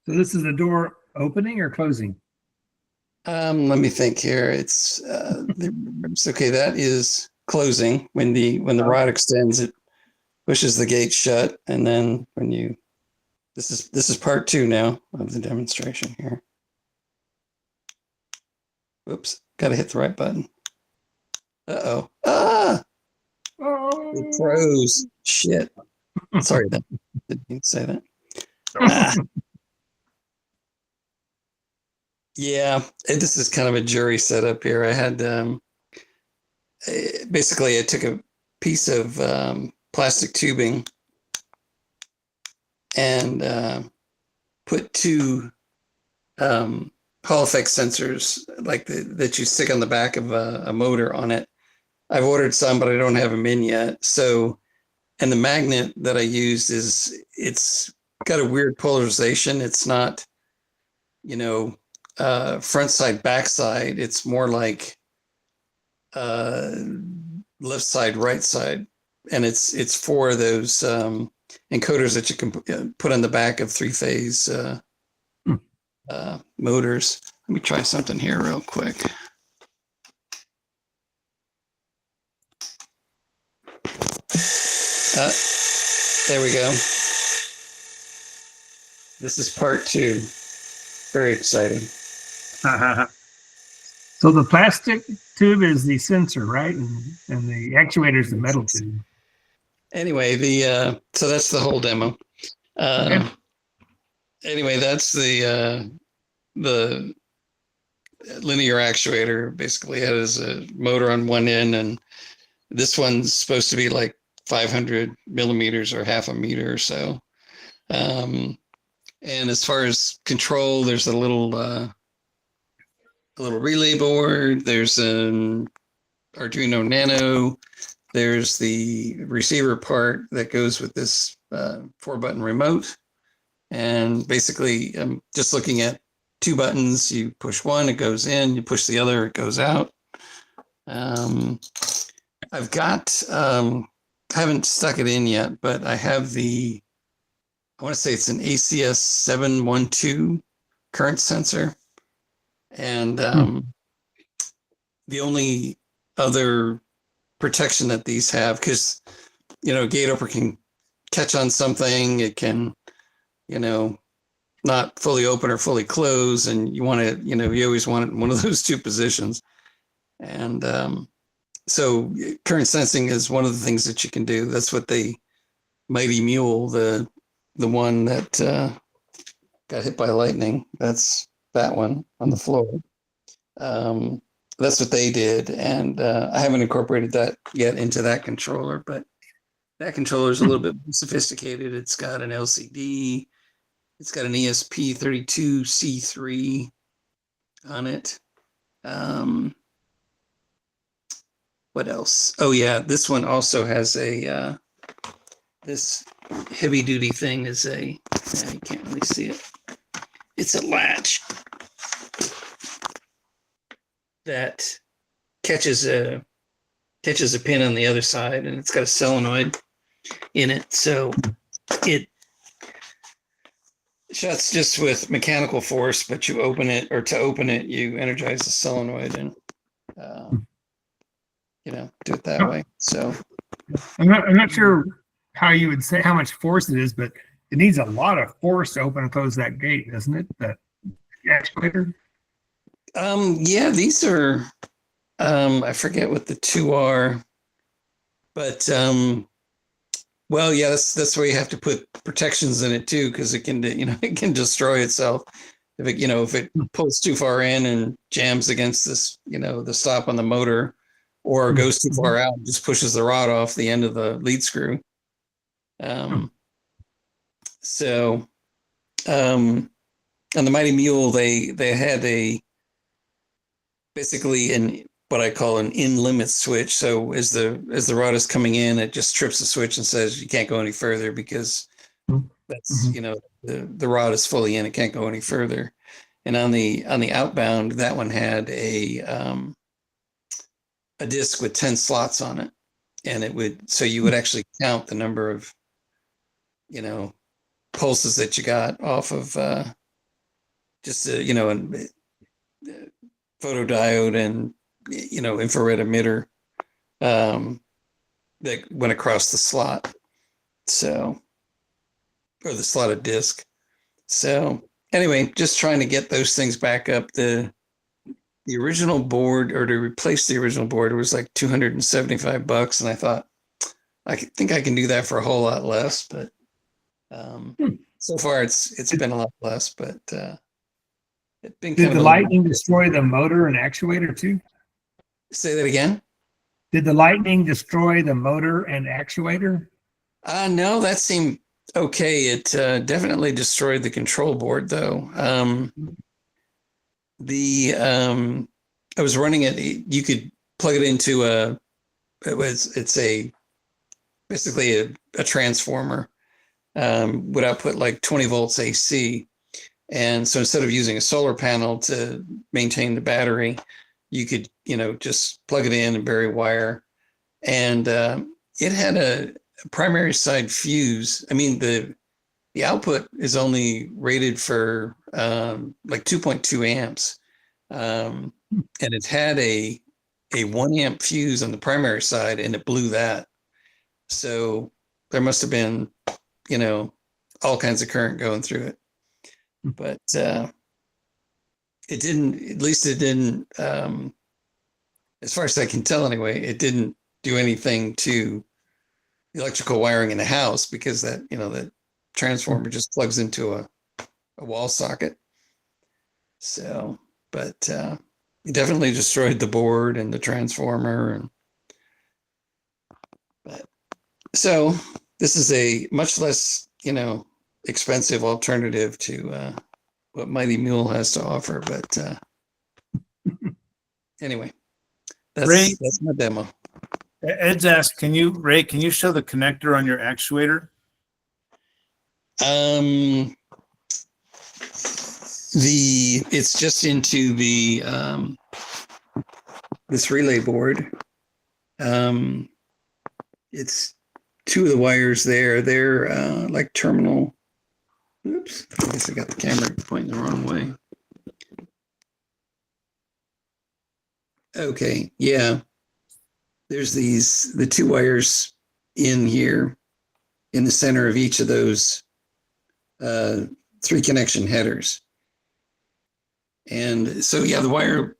So this is the door opening or closing? Let me think here. It's okay. That is closing. When the rod extends, it pushes the gate shut, and then when you this is part two now of the demonstration here. Oops, got to hit the right button. Uh-oh. Ah! It froze. Shit. Sorry, that didn't mean to say that. Ah. Yeah, this is kind of a jury setup here. I had basically I took a piece of plastic tubing and put two Hall effect sensors like that you stick on the back of a motor on it. I've ordered some, but I don't have them in yet. So, and the magnet that I used it's got a weird polarization. It's not, front side, back side. It's more like left side, right side. And it's for those encoders that you can put on the back of three-phase motors. Let me try something here real quick. There we go. This is part two. Very exciting. So the plastic tube is the sensor, right? And the actuator is the metal tube. Anyway, so that's the whole demo. Anyway, that's the linear actuator. Basically, it has a motor on one end, and this one's supposed to be like 500 millimeters or half a meter or so. And as far as control, there's a little relay board. There's an Arduino Nano. There's the receiver part that goes with this 4-button remote. And basically, I'm just looking at two buttons. You push one, it goes in. You push the other, it goes out. I've got, I haven't stuck it in yet, but I have I want to say it's an ACS 712 current sensor. And the only other protection that these have, because gate opener can catch on something. It can, not fully open or fully close. And you want to, you always want it in one of those two positions. And so current sensing is one of the things that you can do. That's what the Mighty Mule, the one that got hit by lightning, that's that one on the floor. That's what they did. And I haven't incorporated that yet into that controller, but that controller is a little bit more sophisticated. It's got an LCD. It's got an ESP32C3 on it. What else? Oh yeah, this one also has a this heavy duty thing is you can't really see it. It's a latch that catches a pin on the other side, and it's got a solenoid in it, so it shuts just with mechanical force, but you open it, or to open it, you energize the solenoid and do it that way. So I'm not sure how you would say how much force it is, but it needs a lot of force to open and close that gate, doesn't it? That actuator. Yeah, these are I forget what the two are, but well, yeah, that's where you have to put protections in it too, because it can it can destroy itself if it pulls too far in and jams against this the stop on the motor, or goes too far out and just pushes the rod off the end of the lead screw. So on the Mighty Mule, they had basically what I call an in limit switch. So as the rod is coming in, it just trips the switch and says you can't go any further, because that's the rod is fully in, it can't go any further. And on the outbound, that one had a disc with 10 slots on it, and you would actually count the number of pulses that you got off of just a photodiode and infrared emitter that went across the slot, or the slotted disc. So anyway, just trying to get those things back up. The original board, or to replace the original board, it was like $275, and I thought I think I can do that for a whole lot less, but so far it's been a lot less. But it's been Did the lightning destroy the motor and actuator too? Say that again. Did the lightning destroy the motor and actuator? No, that seemed okay. It definitely destroyed the control board, though. I was running it. You could plug it into basically a transformer. Would output like 20 volts AC. And so instead of using a solar panel to maintain the battery, you could, just plug it in and bury wire. And it had a primary side fuse. I mean, the output is only rated for like 2.2 amps. And it had a 1 amp fuse on the primary side, and it blew that. So there must have been, all kinds of current going through it. But it didn't, as far as I can tell anyway, it didn't do anything to the electrical wiring in the house, because that transformer just plugs into a wall socket. So, but it definitely destroyed the board and the transformer. So this is a much less, expensive alternative to what Mighty Mule has to offer. But anyway, that's my demo. Ed's asked, Ray, can you show the connector on your actuator? It's just into the this relay board. It's two of the wires there. They're like terminal. Oops, I guess I got the camera pointing the wrong way. Okay, yeah. There's the two wires in here in the center of each of those 3 connection headers. And so, yeah, the wire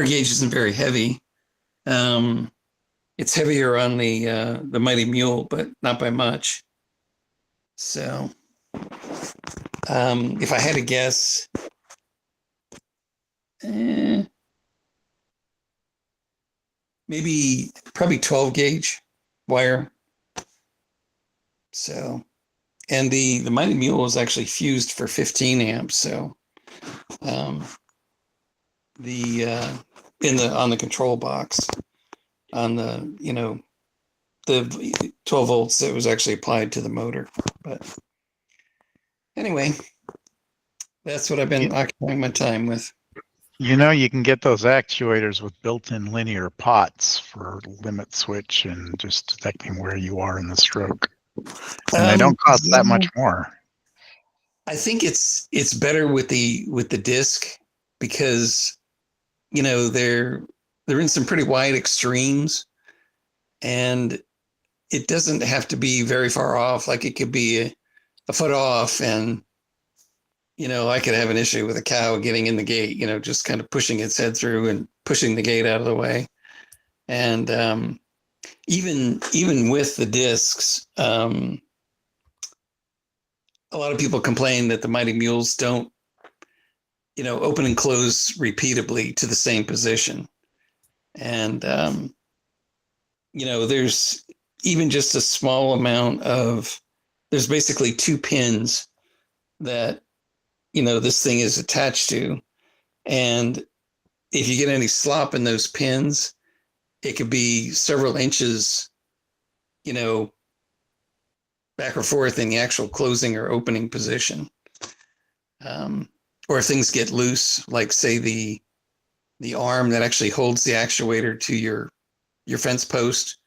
gauge isn't very heavy. It's heavier on the Mighty Mule, but not by much. So, if I had to guess, probably 12 gauge wire. So, and the Mighty Mule is actually fused for 15 amps. So, on the control box, on the 12 volts that was actually applied to the motor. But anyway, that's what I've been occupying my time with. You know, you can get those actuators with built-in linear pots for limit switch and just detecting where you are in the stroke. And they don't cost that much more. I think it's better with the disc because they're in some pretty wide extremes, and it doesn't have to be very far off. Like it could be a foot off, and I could have an issue with a cow getting in the gate, just kind of pushing its head through and pushing the gate out of the way. And even with the discs, a lot of people complain that the Mighty Mules don't, open and close repeatedly to the same position. And, there's even just a small amount there's basically 2 pins that, this thing is attached to. And if you get any slop in those pins, it could be several inches, back or forth in the actual closing or opening position. Or if things get loose, like say the arm that actually holds the actuator to your fence post.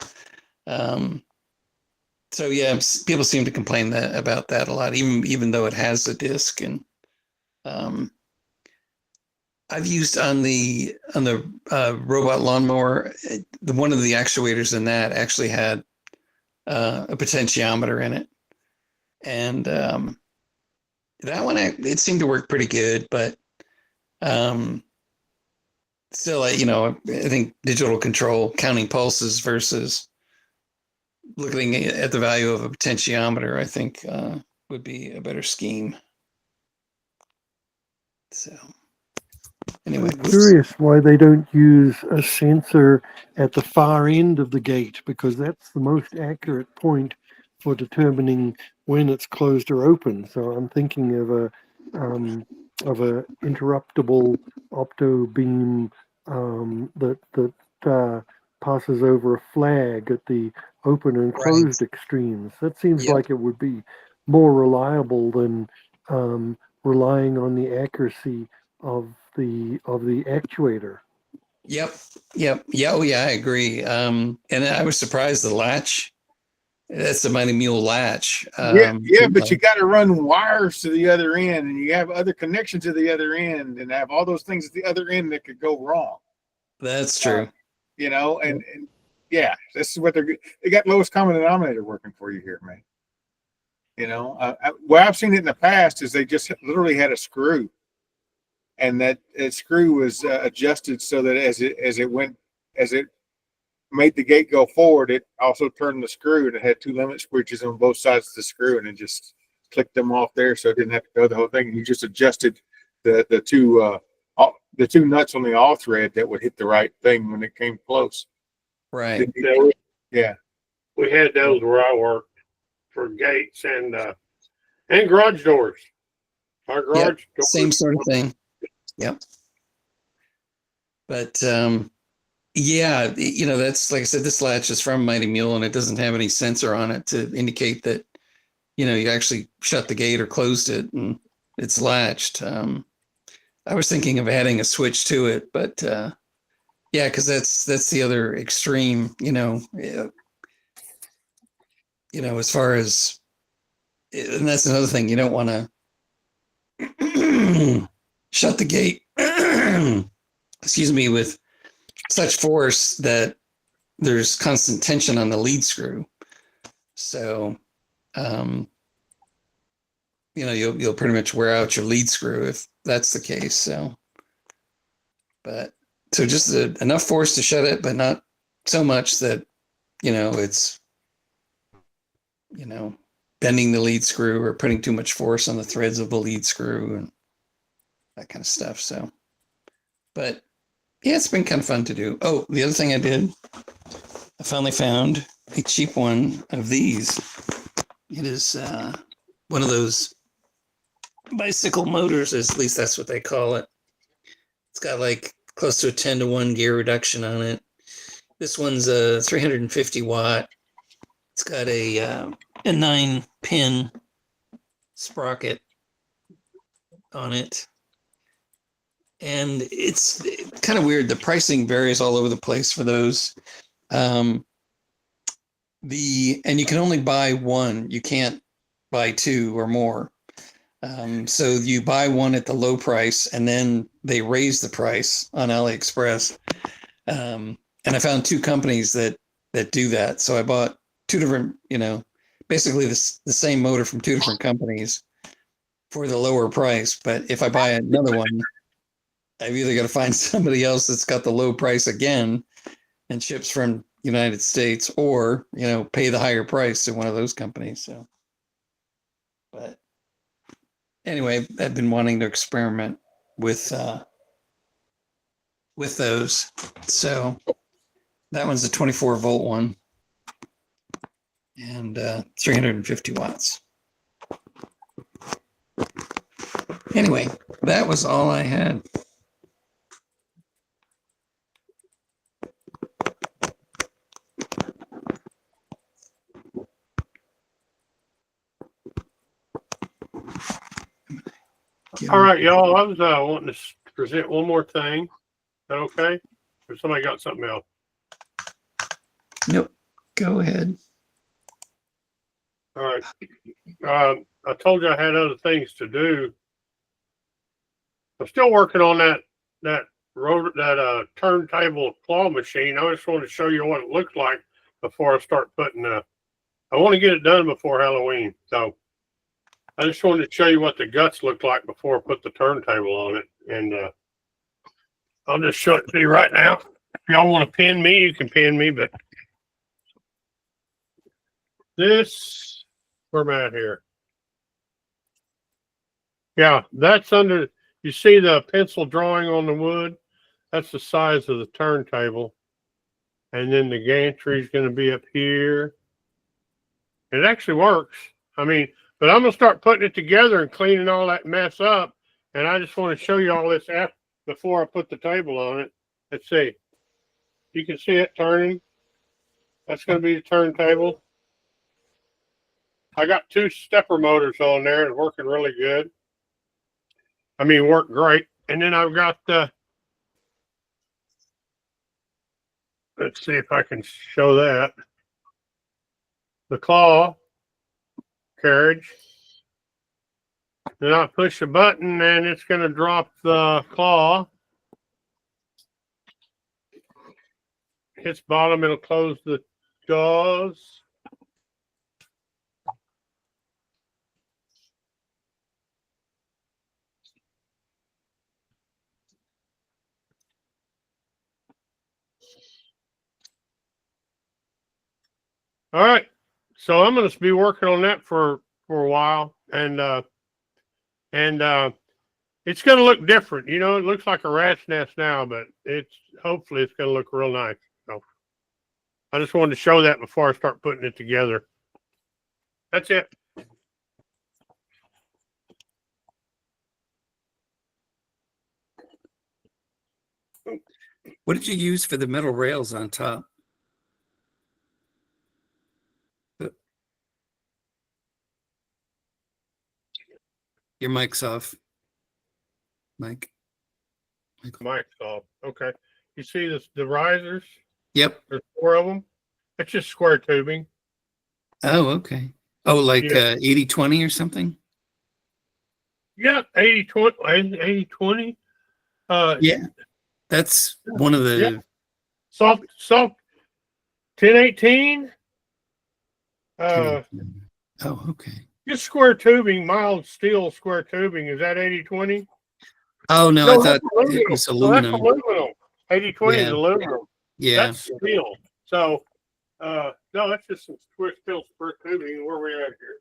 So yeah, people seem to complain about that a lot, even though it has a disc. And I've used on the robot lawnmower, one of the actuators in that actually had a potentiometer in it, and that one it seemed to work pretty good. But still, I think digital control, counting pulses versus looking at the value of a potentiometer, I think would be a better scheme. So anyway, I'm curious why they don't use a sensor at the far end of the gate, because that's the most accurate point for determining when it's closed or open. So I'm thinking of a interruptible opto beam that passes over a flag at the open and closed extremes. That seems like it would be more reliable than relying on the accuracy of the actuator. Yep. Yeah. Oh, yeah. I agree. And I was surprised the latch. That's the Mighty Mule latch. But you got to run wires to the other end, and you have other connections to the other end, and have all those things at the other end that could go wrong. That's true. And yeah, this is what they got lowest common denominator working for you here, man. What I've seen it in the past is they just literally had a screw, and that screw was adjusted so that as it made the gate go forward, it also turned the screw, and it had 2 limit switches on both sides of the screw, and it just clicked them off there, so it didn't have to go the whole thing. You just adjusted the two nuts on the all thread that would hit the right thing when it came close. Right. Yeah. We had those where I worked for gates and garage doors. Our garage doors. Same sort of thing. Yep. But yeah, that's like I said, this latch is from Mighty Mule, and it doesn't have any sensor on it to indicate that you actually shut the gate or closed it and it's latched. I was thinking of adding a switch to it, but yeah, because that's the other extreme, as far as, and that's another thing, you don't want to shut the gate, excuse me, with such force that there's constant tension on the lead screw. So, you'll pretty much wear out your lead screw if that's the case. So, but so just enough force to shut it, but not so much that, it's, bending the lead screw or putting too much force on the threads of the lead screw and that kind of stuff. So, but yeah, it's been kind of fun to do. Oh, the other thing I did, I finally found a cheap one of these. It is one of those bicycle motors, at least that's what they call it. It's got like close to a 10-to-1 gear reduction on it. This one's a 350 watt. It's got a 9-pin sprocket on it. And it's kind of weird. The pricing varies all over the place for those. And you can only buy one. You can't buy two or more. So you buy one at the low price, and then they raise the price on AliExpress. And I found two companies that do that. So I bought two different, basically the same motor from two different companies for the lower price. But if I buy another one, I've either got to find somebody else that's got the low price again and ships from United States, or, pay the higher price to one of those companies. So, but anyway, I've been wanting to experiment with those. So that one's a 24-volt one and 350 watts. Anyway, that was all I had. All right, y'all. I was wanting to present one more thing. Is that okay? Or somebody got something else? Nope. Go ahead. All right. I told you I had other things to do. I'm still working on that turntable claw machine. I just want to show you what it looks like before I start putting. I want to get it done before Halloween, so I just wanted to show you what the guts look like before I put the turntable on it, and I'll just show it to you right now. If y'all want to pin me, you can pin me, but this, where am I at here? Yeah, that's under, you see the pencil drawing on the wood? That's the size of the turntable. And then the gantry is going to be up here. It actually works. But I'm going to start putting it together and cleaning all that mess up. And I just want to show you all this before I put the table on it. Let's see. You can see it turning. That's going to be the turntable. I got two stepper motors on there and working really good. Work great. And then I've got let's see if I can show that. The claw carriage. Then I push a button and it's going to drop the claw. Hits bottom, it'll close the jaws. All right, so I'm going to be working on that for a while, and it's going to look different. It looks like a rat's nest now, but hopefully it's going to look real nice. So I just wanted to show that before I start putting it together. That's it. What did you use for the metal rails on top? Your mic's off. Mic's off. Okay. You see the risers? Yep. There's 4 of them. It's just square tubing. Oh, okay. Oh, like 80-20 or something? Yeah, 80-20. Yeah. That's one of the soft 1018. Oh, okay. Just square tubing, mild steel square tubing. Is that 8020? Oh no, I thought it was So that's aluminum. aluminum. 8020 is Yeah. aluminum. Yeah. That's steel. So, no, that's just some steel square tubing. Where we at here?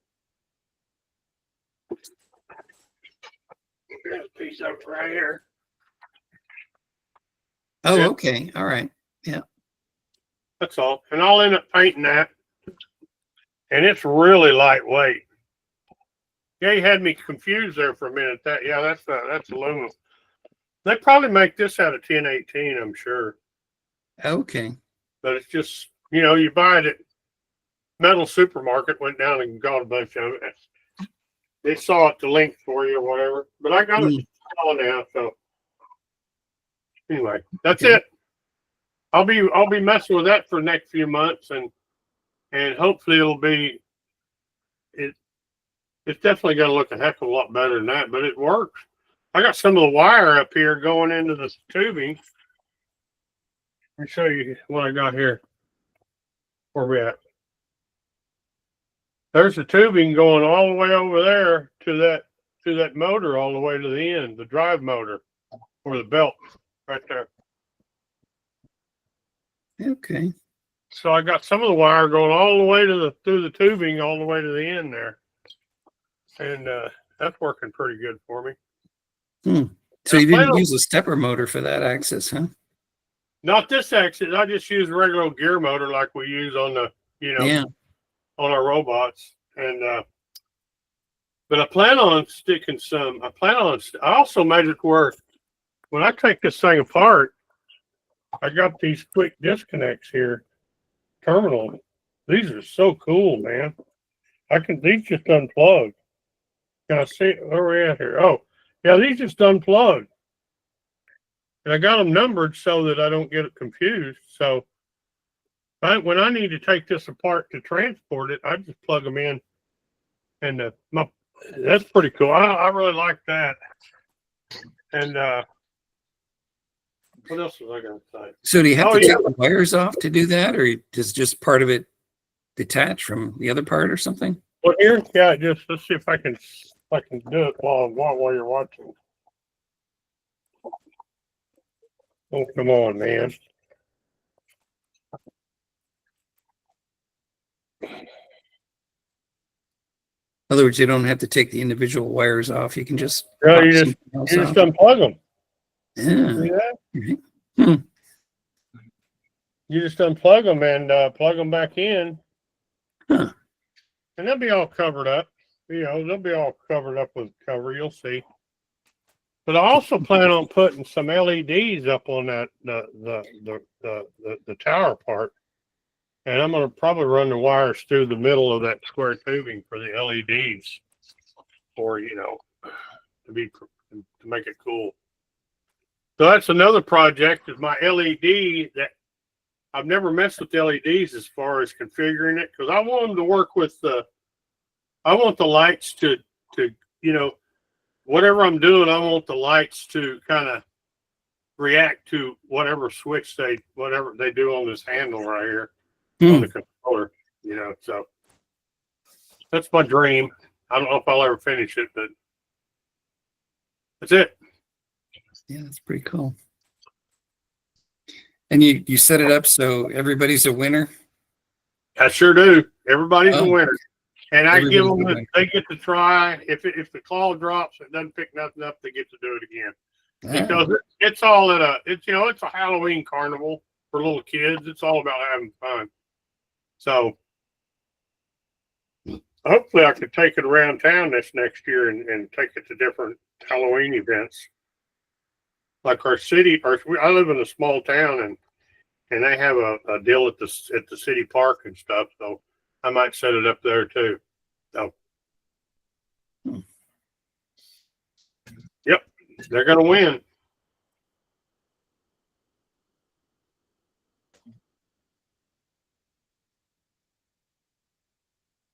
There's a piece of it right here. Oh, Yeah. okay. All right. That's all. And I'll end up painting that. And it's really lightweight. Yeah, you had me confused there for a minute. That's aluminum. They probably make this out of 1018, I'm sure. Okay. But it's just, you buy it at Metal Supermarket, went down and got a bunch of it. They saw it, the link for you or whatever. But I got it all now, so anyway, that's Okay. it. I'll be messing with that for the next few months, and hopefully it's definitely going to look a heck of a lot better than that, but it works. I got some of the wire up here going into the tubing. Let me show you what I got here. Where we at? There's the tubing going all the way over there to that motor all the way to the end, the drive motor, or the belt right there. Okay. So I got some of the wire going all the way through the tubing all the way to the end there. And that's working pretty good for me. So you didn't use a stepper motor for that axis, huh? Not this axis. I just use a regular gear motor like we use on the, on our robots. And but I plan on sticking some. I also made it work. When I take this thing apart, I got these quick disconnects here. Terminal. These are so cool, man. These just unplug. Can I see where we're at here? Oh, yeah, these just unplugged. And I got them numbered so that I don't get it confused. So when I need to take this apart to transport it, I just plug them in. And that's pretty cool. I really like that. And what else was I going to say? So do you have to take the wires off to do that, or does just part of it detach from the other part or something? Well, here, yeah, let's see if I can do it while you're watching. Oh, come on, man. In other words, you don't have to take the individual wires off. You can just you just unplug them. Yeah. See that? Mm-hmm. You just unplug them and plug them back in. Huh. And they'll be all covered up. They'll be all covered up with cover. You'll see. But I also plan on putting some LEDs up on that the tower part, and I'm going to probably run the wires through the middle of that square tubing for the LEDs, or to make it cool. So that's another project. Is my LED that I've never messed with LEDs as far as configuring it, because I want them to work with I want the lights to whatever I'm doing, I want the lights to kind of react to whatever switch whatever they do on this handle right here on the controller, so that's my dream. I don't know if I'll ever finish it, but that's it. Yeah, that's pretty cool. And you set it up so everybody's a winner? I sure do. Everybody's a winner. And I give them, they get to try. If the claw drops, it doesn't pick nothing up, they get to do it again. Because it's all it's a Halloween carnival for little kids. It's all about having fun. So hopefully I could take it around town this next year and take it to different Halloween events. Like our city, I live in a small town and they have a deal at the city park and stuff. So I might set it up there too. So, yep, they're going to win.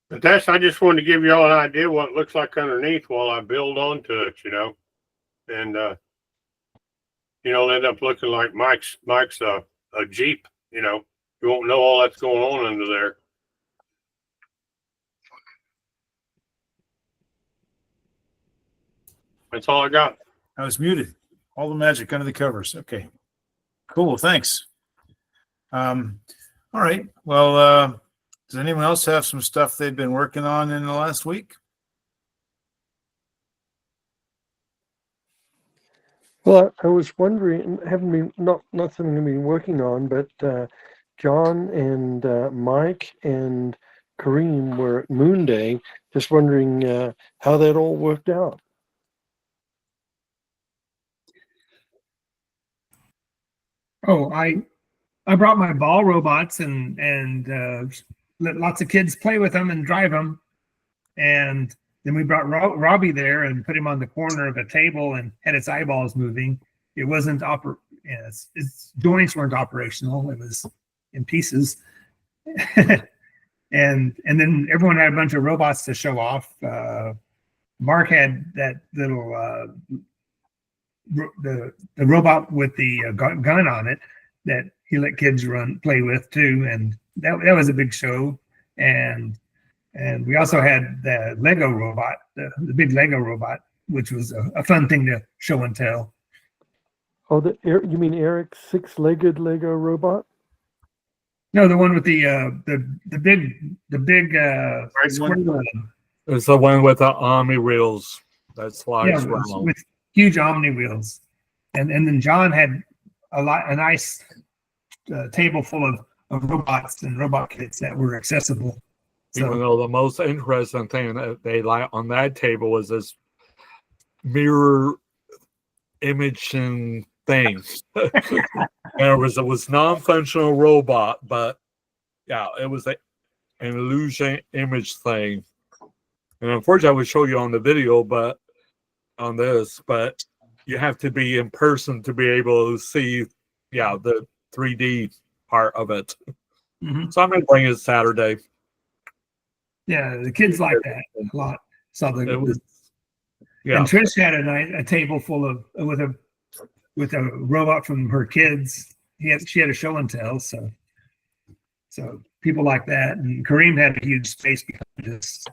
But I just wanted to give you all an idea what it looks like underneath while I build onto it, and it'll end up looking like Mike's a Jeep, You won't know all that's going on under there. That's all I got. I was muted. All the magic under the covers. Okay. Cool. Thanks. All right. Well, does anyone else have some stuff they've been working on in the last week? Well, I was wondering, haven't been not something I've been working on, but John and Mike and Kareem were at Moonday. Just wondering how that all worked out. Oh, I brought my ball robots and let lots of kids play with them and drive them, and then we brought Robbie there and put him on the corner of a table and had its eyeballs moving. It wasn't its joints weren't operational. It was in pieces. and then everyone had a bunch of robots to show off. Mark had that little the robot with the gun on it that he let kids play with too, and that was a big show. And we also had the Lego robot, the big Lego robot, which was a fun thing to show and tell. Oh, you mean Eric's 6-legged Lego robot? No, the one with the big square one. It's the one with the Omni wheels that slides around. With huge Omni wheels, and then John had a nice table full of robots and robot kits that were accessible. Even though the most interesting thing that they like on that table was this mirror imaging thing. And it was non-functional robot, but yeah, it was an illusion image thing. And unfortunately, I would show you on the video, but on this, but you have to be in person to be able to see, the 3D part of it. Mm-hmm. So I'm going to bring it Saturday. Yeah, the kids like that a lot. So and Trish had a table full of with a robot from her kids. She had a show and tell, so people like that. And Kareem had a huge space behind us.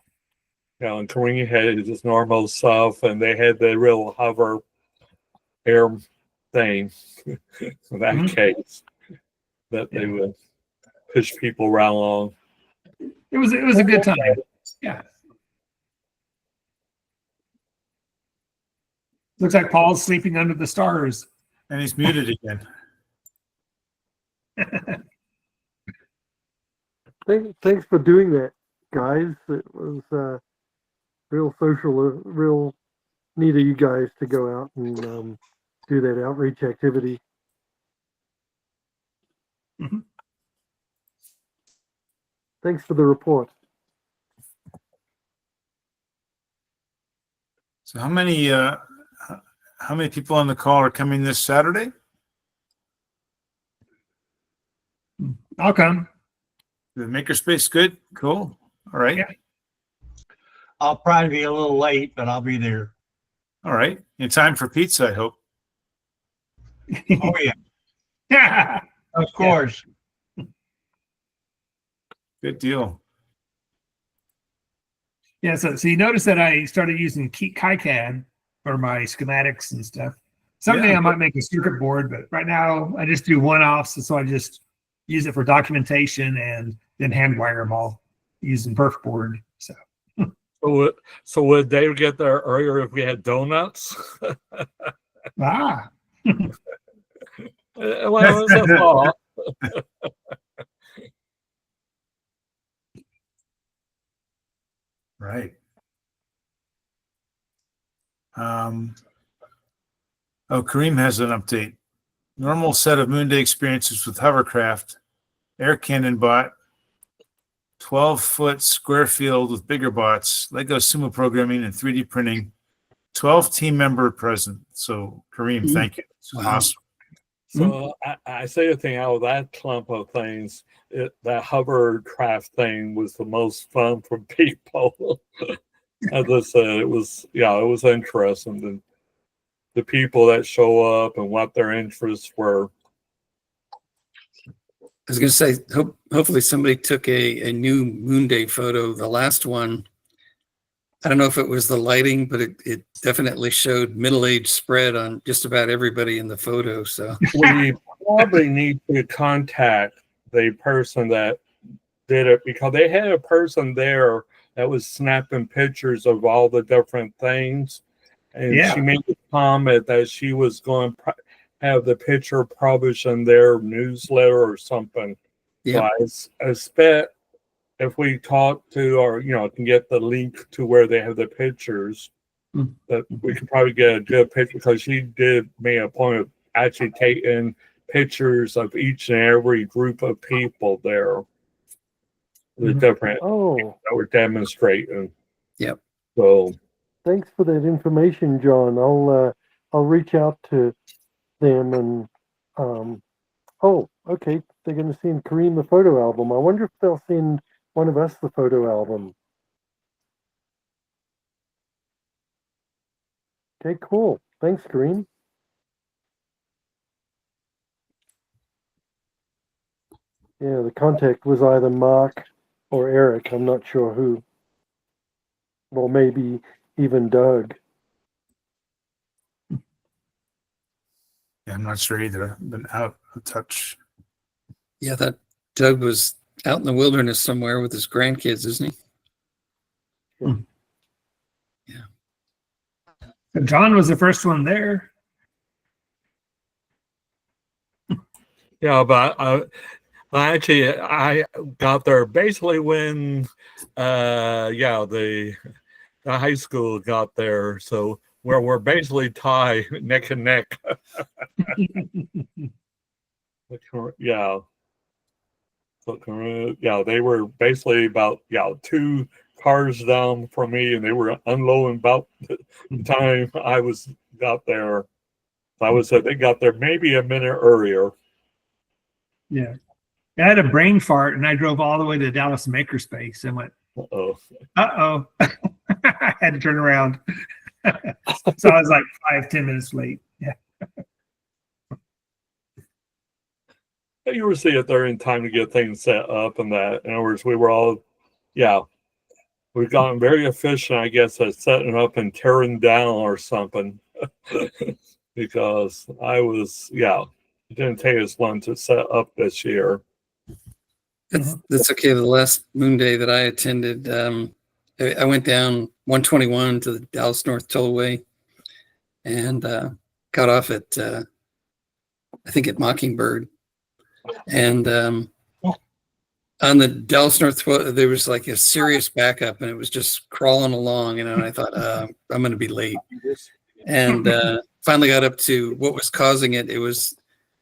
Yeah, and Kareem had just normal stuff, and they had the real hover air thing in that case that they would push people around along. It was a good time. Yeah. Looks like Paul's sleeping under the stars. And he's muted again. Thanks for doing that, guys. It was real social, real neat of you guys to go out and do that outreach activity. Mm-hmm. Thanks for the report. So how many people on the call are coming this Saturday? I'll come. The makerspace good? Cool. All right. Yeah. I'll probably be a little late, but I'll be there. All right. In time for pizza, I hope. Oh yeah, of course. Good deal. Yeah, so you notice that I started using KiCad for my schematics and stuff. Someday I might make a circuit board, but right now I just do one-offs, so I just use it for documentation and then hand wire them all using Perf board. So would Dave get there earlier if we had donuts? Ah. Well, it was a thought. Right. Kareem has an update. Normal set of Moonday experiences with hovercraft, air cannon bot, 12-foot square field with bigger bots, Lego sumo programming and 3D printing, 12 team member present. So Kareem, thank you. It's awesome. So I say a thing out of that clump of things, that hovercraft thing was the most fun for people. As I said, it was interesting. The people that show up and what their interests were. was going to say, hopefully somebody took a new Moonday photo. The last one, I don't know if it was the lighting, but it definitely showed middle-age spread on just about everybody in the photo. So We probably need to contact the person that did it, because they had a person there that was snapping pictures of all the different things. And Yeah. she made a comment that she was going to have the picture published in their newsletter or something. yeah, So I expect if we talk to, or, can get the link to where they have the pictures, Mm. that we could probably get a good picture, because she did make a point of actually taking pictures of each and every group of people there. The different Oh, that were demonstrating. Yep. So thanks for that information, John. I'll reach out to them and oh, okay. They're going to send Kareem the photo album. I wonder if they'll send one of us the photo album. Okay, cool. Thanks, Kareem. Yeah, the contact was either Mark or Eric. I'm not sure who. Or maybe even Doug. Yeah, I'm not sure either. Been out of touch. yeah, that Doug was out in the wilderness somewhere with his grandkids, isn't he? So John was the first one there. yeah, but I got there basically when the high school got there. So we're basically tied neck and neck. Yeah. So, yeah, they were basically about 2 cars down from me, and they were unloading about the time I got there. I would say they got there maybe a minute earlier. Yeah. I had a brain fart and I drove all the way to Dallas Makerspace and went, Uh-oh. uh-oh. I had to turn around. So I was like 5-10 minutes late. Yeah. You were seeing it there in time to get things set up and that. In other words, we were all, we've gotten very efficient, I guess, at setting up and tearing down or something. Because it didn't take as long to set up this year. That's okay. The last Moonday that I attended, I went down 121 to the Dallas North Tollway and got off at I think at Mockingbird. And on the Dallas North, there was like a serious backup, and it was just crawling along. And I thought, I'm going to be late. And finally got up to what was causing it. It was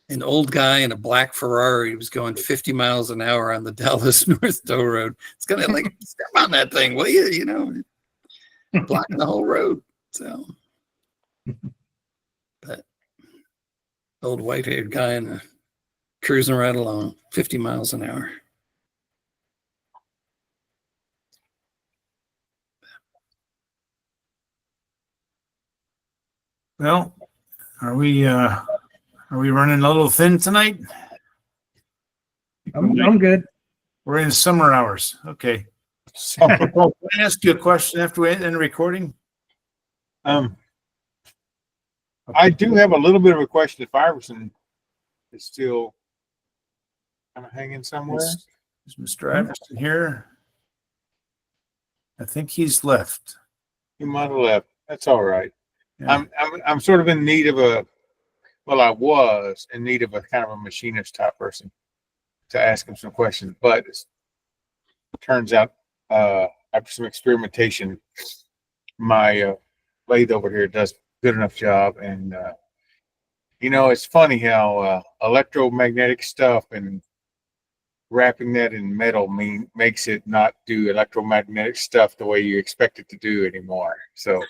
an old guy in a black Ferrari. He was going 50 miles an hour on the Dallas North Toll Road. It's kind of like, step on that thing, will you? Blocking the whole road. So, but old white-haired guy and cruising right along, 50 miles an hour. Well, are we running a little thin tonight? I'm good. We're in summer hours. Okay. Can I ask you a question after we end the recording? I do have a little bit of a question if Iverson is still kind of hanging somewhere. Is Mr. Iverson here? I think he's left. He might have left. That's all right. Yeah. I'm sort of in need of I was in need of a kind of a machinist type person to ask him some questions, but it turns out after some experimentation, my lathe over here does good enough job. And it's funny how electromagnetic stuff and wrapping that in metal makes it not do electromagnetic stuff the way you expect it to do anymore. So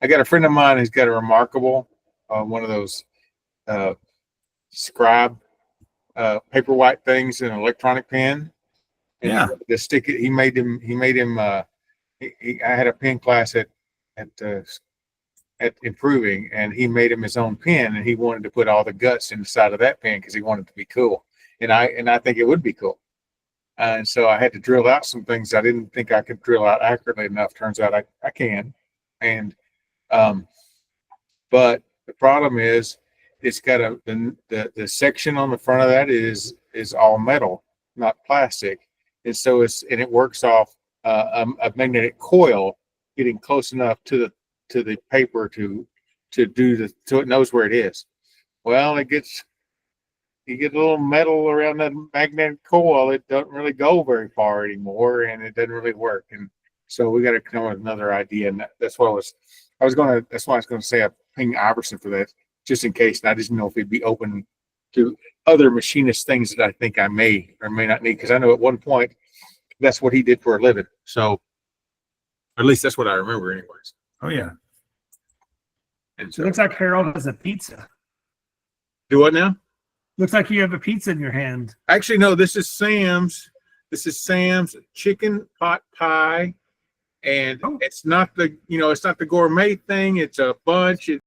I got a friend of mine who's got a remarkable one of those scribe paperwhite things in an electronic pen. And Yeah. to stick it, he made him I had a pen class at improving, and he made him his own pen, and he wanted to put all the guts inside of that pen because he wanted it to be cool. and I think it would be cool. And so I had to drill out some things I didn't think I could drill out accurately enough. Turns out I can. And but the problem is it's got the section on the front of that is all metal, not plastic. And so it works off a magnetic coil getting close enough to the paper to so it knows where it is. Well, you get a little metal around that magnetic coil, it doesn't really go very far anymore, and it doesn't really work. And so we got to come up with another idea. And that's why I was going to say I ping Iverson for that, just in case. And I just didn't know if he'd be open to other machinist things that I think I may or may not need, because I know at one point that's what he did for a living. So, or at least that's what I remember, anyways. Oh yeah. And It so, looks like Harold has a pizza. do what now? Looks like you have a pizza in your hand. Actually, no, this is Sam's. This is Sam's chicken pot pie. And it's not the gourmet thing. It's a bunch.